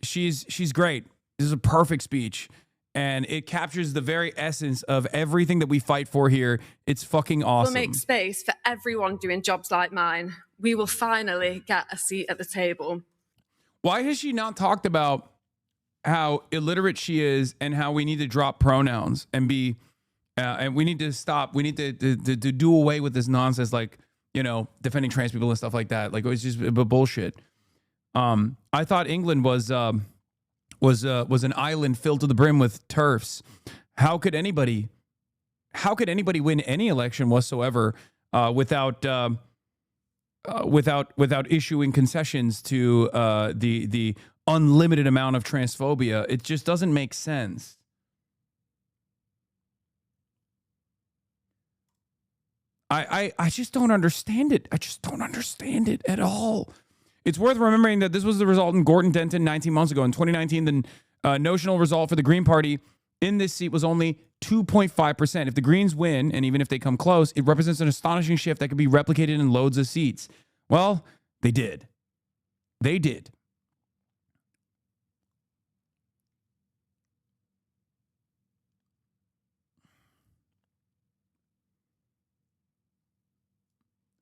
She's great. This is a perfect speech. And it captures the very essence of everything that we fight for here. It's fucking awesome. We'll make space for everyone doing jobs like mine. We will finally get a seat at the table. Why has she not talked about how illiterate she is and how we need to drop pronouns and be, and we need to stop. We need to do away with this nonsense, like, you know, defending trans people and stuff like that. Like, it's just bullshit. I thought England was an island filled to the brim with TERFs. How could anybody win any election whatsoever without issuing concessions to the unlimited amount of transphobia? It just doesn't make sense. I just don't understand it. I just don't understand it at all. It's worth remembering that this was the result in Gordon-Denton 19 months ago. In 2019, the notional result for the Green Party in this seat was only 2.5%. If the Greens win, and even if they come close, it represents an astonishing shift that could be replicated in loads of seats. Well, they did. They did.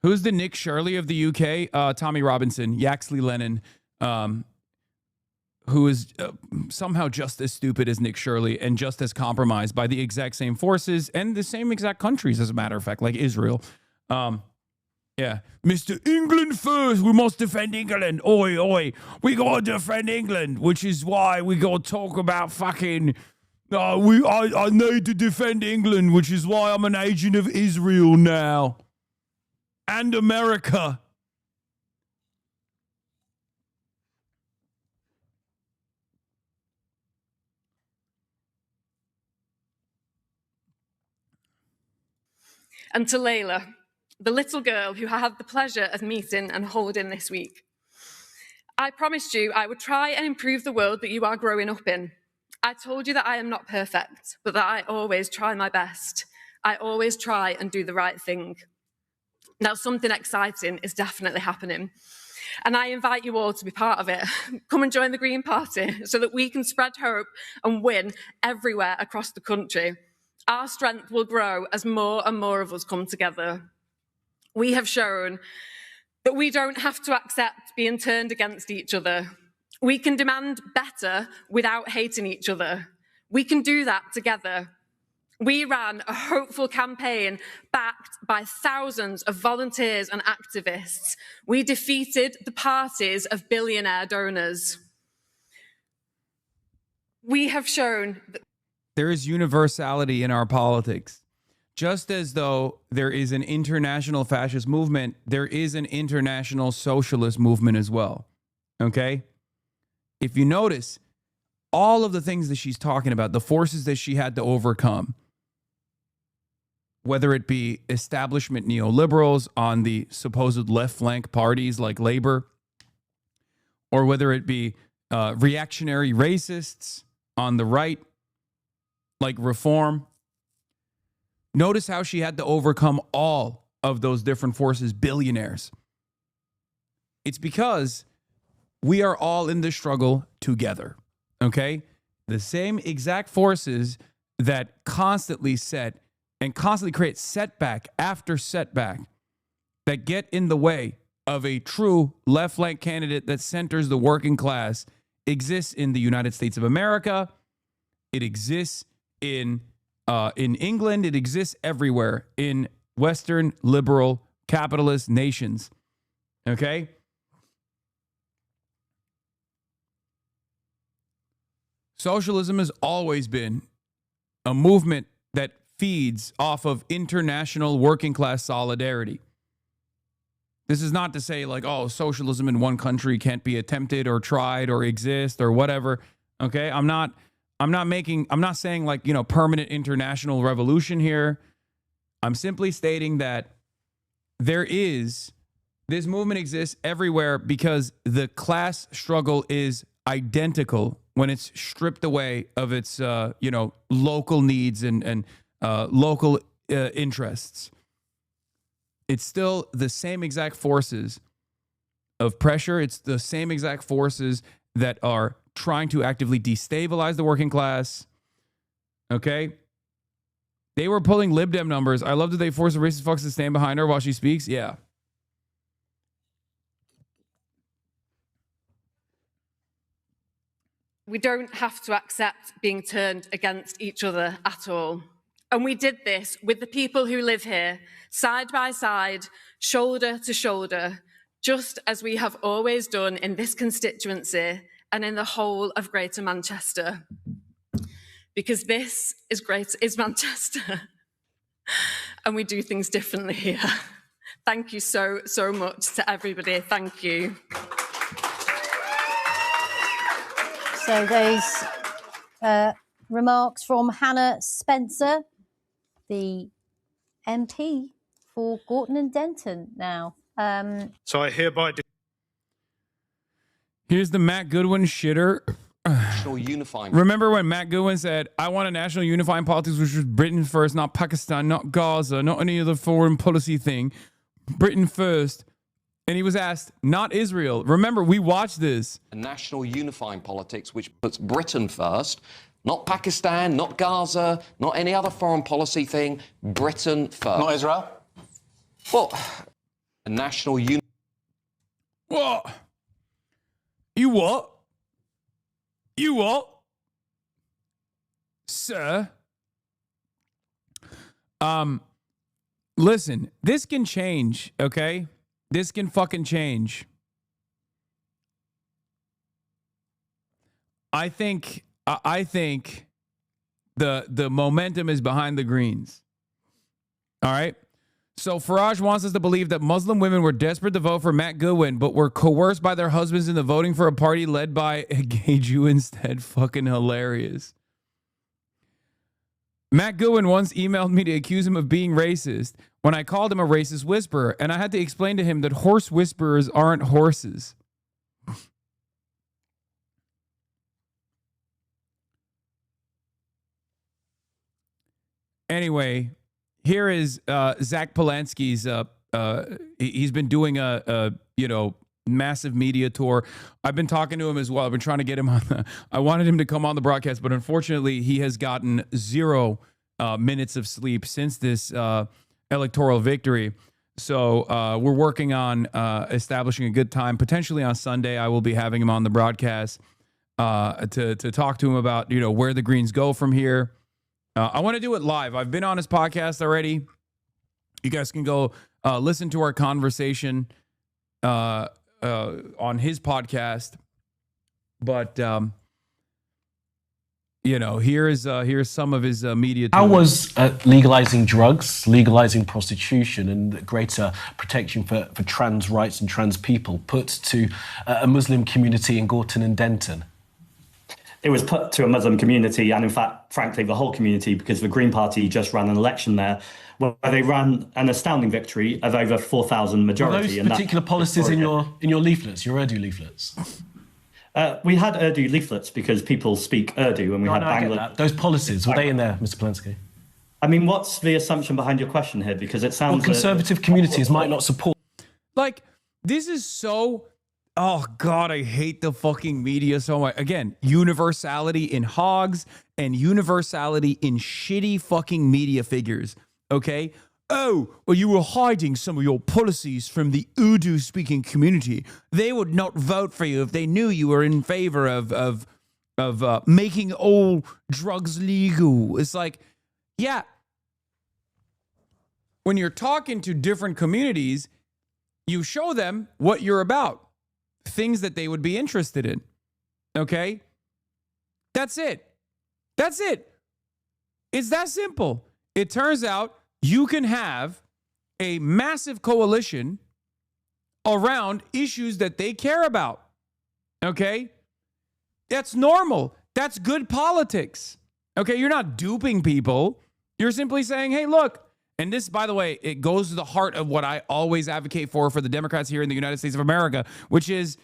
Who's the Nick Shirley of the UK? Tommy Robinson, Yaxley Lennon, who is somehow just as stupid as Nick Shirley and just as compromised by the exact same forces and the same exact countries, as a matter of fact, like Israel. Yeah. Mr. England first. We must defend England. Oi, oi. We got to defend England, which is why we got to talk about fucking... I need to defend England, which is why I'm an agent of Israel now. And America. And to Layla, the little girl who I had the pleasure of meeting and holding this week. I promised you I would try and improve the world that you are growing up in. I told you that I am not perfect, but that I always try my best. I always try and do the right thing. Now, something exciting is definitely happening. And I invite you all to be part of it. Come and join the Green Party so that we can spread hope and win everywhere across the country. Our strength will grow as more and more of us come together. We have shown that we don't have to accept being turned against each other. We can demand better without hating each other. We can do that together. We ran a hopeful campaign backed by thousands of volunteers and activists. We defeated the parties of billionaire donors. We have shown that there is universality in our politics. Just as though there is an international fascist movement, there is an international socialist movement as well. Okay? If you notice, all of the things that she's talking about, the forces that she had to overcome, whether it be establishment neoliberals on the supposed left flank parties like Labor, or whether it be reactionary racists on the right, like Reform. Notice how she had to overcome all of those different forces, billionaires. It's because we are all in the struggle together, okay? The same exact forces that constantly set and constantly create setback after setback that get in the way of a true left flank candidate that centers the working class exists in the United States of America. It exists in England. It exists everywhere in Western liberal capitalist nations. Okay? Socialism has always been a movement that feeds off of international working class solidarity. This is not to say like, oh, socialism in one country can't be attempted or tried or exist or whatever. Okay? I'm not saying like, you know, permanent international revolution here. I'm simply stating that this movement exists everywhere because the class struggle is identical when it's stripped away of its, local needs and local interests. It's still the same exact forces of pressure. It's the same exact forces that are trying to actively destabilize the working class. Okay? They were pulling Lib Dem numbers. I love that they force the racist fucks to stand behind her while she speaks. Yeah. we don't have to accept being turned against each other at all. And we did this with the people who live here, side by side, shoulder to shoulder, just as we have always done in this constituency and in the whole of Greater Manchester. Because this is Manchester, and we do things differently here. Thank you so much to everybody. Thank you. So those remarks from Hannah Spencer, the MP for Gorton and Denton now. So I hereby... Here's the Matt Goodwin shitter. National unifying. Remember when Matt Goodwin said, I want a national unifying politics, which was Britain first, not Pakistan, not Gaza, not any other foreign policy thing. Britain first. And he was asked, not Israel. Remember, we watched this. A national unifying politics which puts Britain first, not Pakistan, not Gaza, not any other foreign policy thing. Britain first. Not Israel? Well, a national What? You what? You what? Sir? Listen, this can change, okay? This can fucking change. I think the momentum is behind the Greens. All right? So Farage wants us to believe that Muslim women were desperate to vote for Matt Goodwin, but were coerced by their husbands into voting for a party led by a gay Jew instead. Fucking hilarious. Matt Goodwin once emailed me to accuse him of being racist when I called him a racist whisperer, and I had to explain to him that horse whisperers aren't horses. Anyway, here is Zach Polanski's. He's been doing a massive media tour. I've been talking to him as well. I've been trying to get him on. I wanted him to come on the broadcast, but unfortunately, he has gotten 0 minutes of sleep since this electoral victory. So we're working on establishing a good time. Potentially on Sunday, I will be having him on the broadcast to talk to him about where the Greens go from here. I want to do it live. I've been on his podcast already. You guys can go listen to our conversation on his podcast. But here's some of his media. How was legalizing drugs, legalizing prostitution, and greater protection for trans rights and trans people put to a Muslim community in Gorton and Denton? It was put to a Muslim community, and in fact, frankly, the whole community, because the Green Party just ran an election there where they ran an astounding victory of over 4,000 majority. Were those particular policies in your leaflets, your Urdu leaflets? We had Urdu leaflets because people speak Urdu, and we had Bangla. Those policies, were they in there, Mr. Polanski? I mean, what's the assumption behind your question here? Because it sounds... Well, conservative communities might not support... Like, this is so... Oh, God, I hate the fucking media so much. Again, universality in hogs and universality in shitty fucking media figures, okay? Oh, well, you were hiding some of your policies from the Urdu-speaking community. They would not vote for you if they knew you were in favor of making all drugs legal. It's like, yeah. When you're talking to different communities, you show them what you're about. Things that they would be interested in. Okay? That's it. That's it. It's that simple. It turns out you can have a massive coalition around issues that they care about. Okay? That's normal. That's good politics. Okay? You're not duping people. You're simply saying, hey, look. And this, by the way, it goes to the heart of what I always advocate for the Democrats here in the United States of America, which is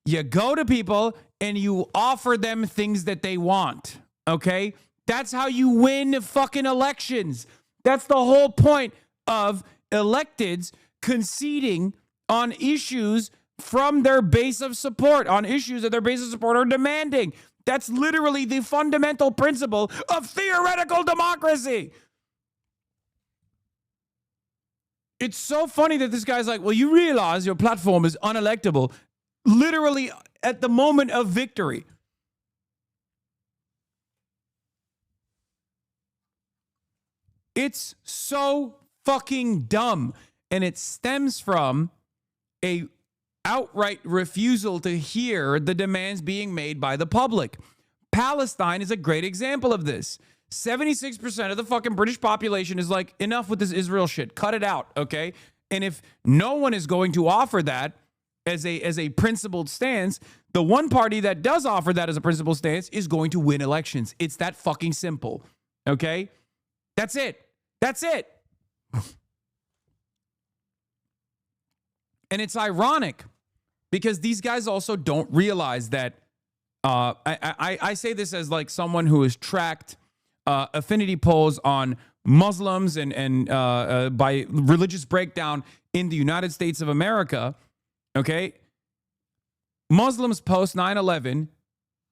you go to people and you offer them things that they want, okay? That's how you win fucking elections. That's the whole point of electeds conceding on issues from their base of support, on issues that their base of support are demanding. That's literally the fundamental principle of theoretical democracy. It's so funny that this guy's like, well, you realize your platform is unelectable literally at the moment of victory. It's so fucking dumb. And it stems from a outright refusal to hear the demands being made by the public. Palestine is a great example of this. 76% of the fucking British population is like, enough with this Israel shit. Cut it out, okay? And if no one is going to offer that as a principled stance, the one party that does offer that as a principled stance is going to win elections. It's that fucking simple, okay? That's it. That's it. And it's ironic because these guys also don't realize that I say this as like someone who has tracked affinity polls on Muslims and by religious breakdown in the United States of America, okay? Muslims post 9/11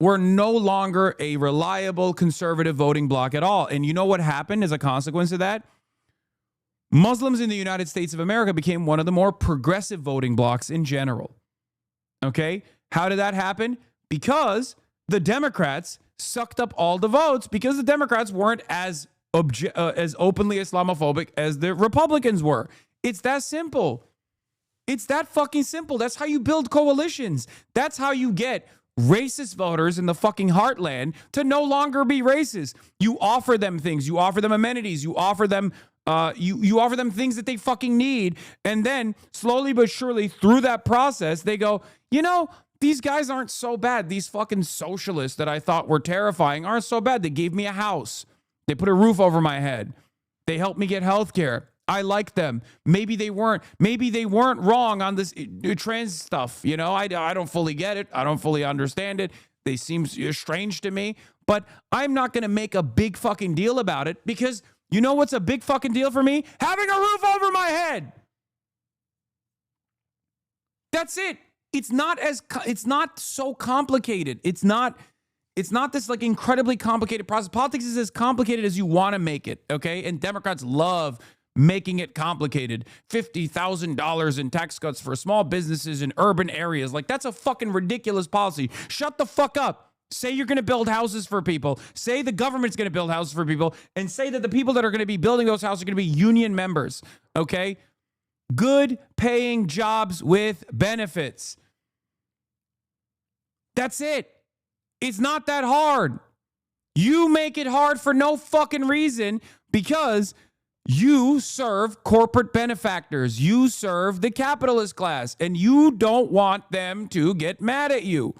were no longer a reliable conservative voting bloc at all. And you know what happened as a consequence of that? Muslims in the United States of America became one of the more progressive voting blocs in general. Okay? How did that happen? Because the Democrats sucked up all the votes because the Democrats weren't as openly Islamophobic as the Republicans were. It's that simple. It's that fucking simple. That's how you build coalitions. That's how you get racist voters in the fucking heartland to no longer be racist. You offer them things. You offer them amenities. You offer them you offer them things that they fucking need. And then slowly but surely through that process, they go, you know, these guys aren't so bad. These fucking socialists that I thought were terrifying aren't so bad. They gave me a house. They put a roof over my head. They helped me get health care. I like them. Maybe they weren't wrong on this trans stuff. You know, I don't fully get it. I don't fully understand it. They seem strange to me, but I'm not going to make a big fucking deal about it because you know what's a big fucking deal for me? Having a roof over my head. That's it. It's not so complicated. It's not this like incredibly complicated process. Politics is as complicated as you want to make it, okay? And Democrats love making it complicated. $50,000 in tax cuts for small businesses in urban areas. Like, that's a fucking ridiculous policy. Shut the fuck up. Say you're going to build houses for people. Say the government's going to build houses for people. And say that the people that are going to be building those houses are going to be union members, okay? Good paying jobs with benefits. That's it. It's not that hard. You make it hard for no fucking reason because you serve corporate benefactors. You serve the capitalist class, and you don't want them to get mad at you.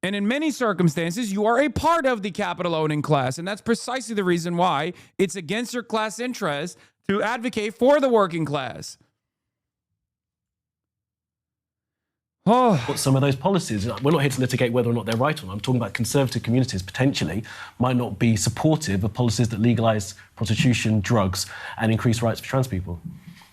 And in many circumstances, you are a part of the capital owning class, and that's precisely the reason why it's against your class interest to advocate for the working class. What some of those policies, we're not here to litigate whether or not they're right or not. I'm talking about conservative communities potentially might not be supportive of policies that legalise prostitution, drugs, and increase rights for trans people.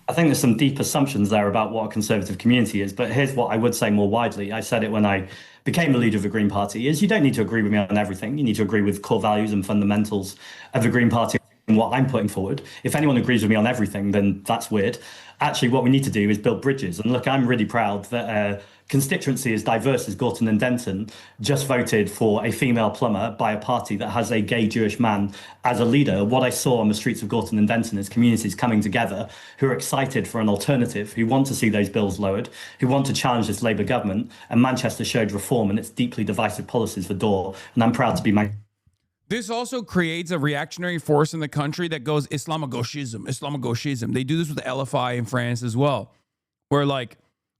I think there's some deep assumptions there about what a conservative community is, but here's what I would say more widely. I said it when I became the leader of the Green Party, is you don't need to agree with me on everything. You need to agree with core values and fundamentals of the Green Party and what I'm putting forward. If anyone agrees with me on everything, then that's weird. Actually, what we need to do is build bridges. And look, I'm really proud that constituency as diverse as Gorton and Denton just voted for a female plumber by a party that has a gay Jewish man as a leader. What I saw on the streets of Gorton and Denton is communities coming together who are excited for an alternative, who want to see those bills lowered, who want to challenge this Labour government. And Manchester showed reform and its deeply divisive policies for Door. And I'm proud to be This also creates a reactionary force in the country that goes Islamogauchism. They do this with the LFI in France as well, where like,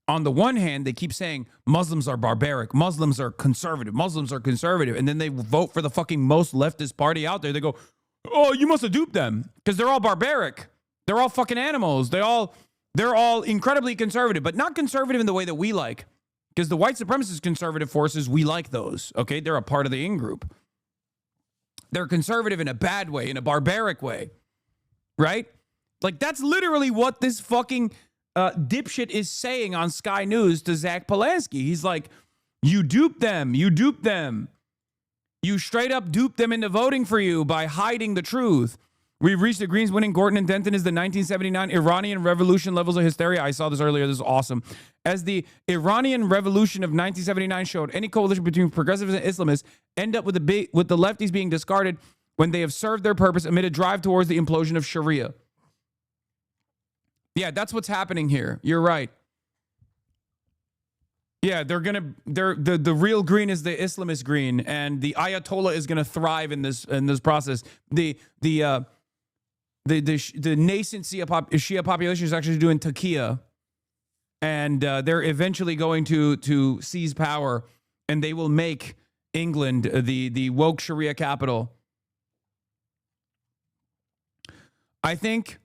on the one hand, they keep saying Muslims are barbaric, Muslims are conservative, and then they vote for the fucking most leftist party out there. They go, oh, you must have duped them because they're all barbaric. They're all fucking animals. They're all incredibly conservative, but not conservative in the way that we like, because the white supremacist conservative forces, we like those, okay? They're a part of the in-group. They're conservative in a bad way, in a barbaric way, right? Like, that's literally what this fucking dipshit is saying on Sky News to Zach Polanski. He's like, you duped them. You straight up duped them into voting for you by hiding the truth. We've reached the Greens winning Gorton and Denton is the 1979 Iranian Revolution levels of hysteria. I saw this earlier. This is awesome. As the Iranian Revolution of 1979 showed, any coalition between progressives and Islamists end up with the lefties being discarded when they have served their purpose amid a drive towards the implosion of Sharia. Yeah, that's what's happening here. You're right. Yeah, the real green is the Islamist green, and the Ayatollah is gonna thrive in this process. The nascent Shia population is actually doing taqiyya, and they're eventually going to seize power, and they will make England the woke Sharia capital. I think,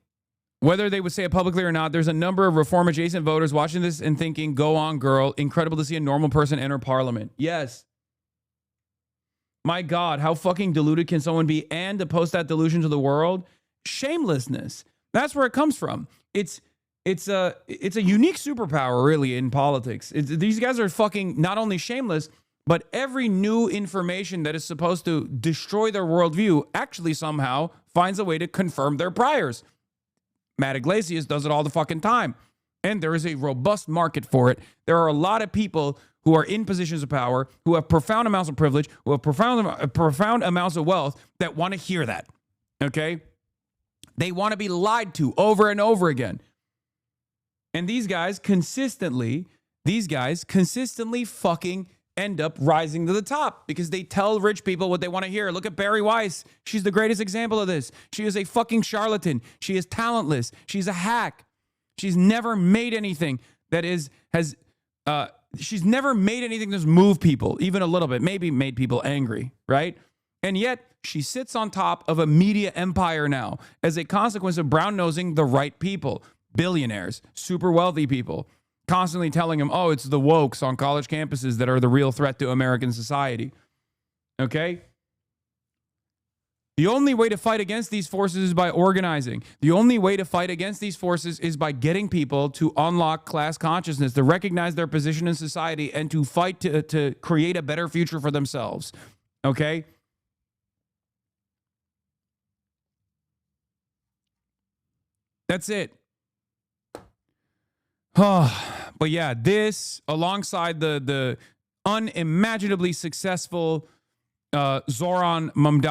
whether they would say it publicly or not, there's a number of reform-adjacent voters watching this and thinking, go on, girl. Incredible to see a normal person enter parliament. Yes. My God, how fucking deluded can someone be? And to post that delusion to the world? Shamelessness. That's where it comes from. It's a unique superpower, really, in politics. These guys are fucking not only shameless, but every new information that is supposed to destroy their worldview actually somehow finds a way to confirm their priors. Matt Iglesias does it all the fucking time. And there is a robust market for it. There are a lot of people who are in positions of power, who have profound amounts of privilege, who have profound amounts of wealth that want to hear that. Okay? They want to be lied to over and over again. And these guys consistently fucking end up rising to the top because they tell rich people what they want to hear. Look at Barry Weiss. She's the greatest example of this. She is a fucking charlatan. She is talentless. She's a hack. She's never made anything she's never made anything that's moved people, even a little bit, maybe made people angry, right? And yet she sits on top of a media empire now as a consequence of brown-nosing the right people, billionaires, super wealthy people, constantly telling them, oh, it's the wokes on college campuses that are the real threat to American society. Okay? The only way to fight against these forces is by organizing. The only way to fight against these forces is by getting people to unlock class consciousness, to recognize their position in society, and to fight to create a better future for themselves. Okay? That's it. But yeah, this, alongside the unimaginably successful Zoran Mamdani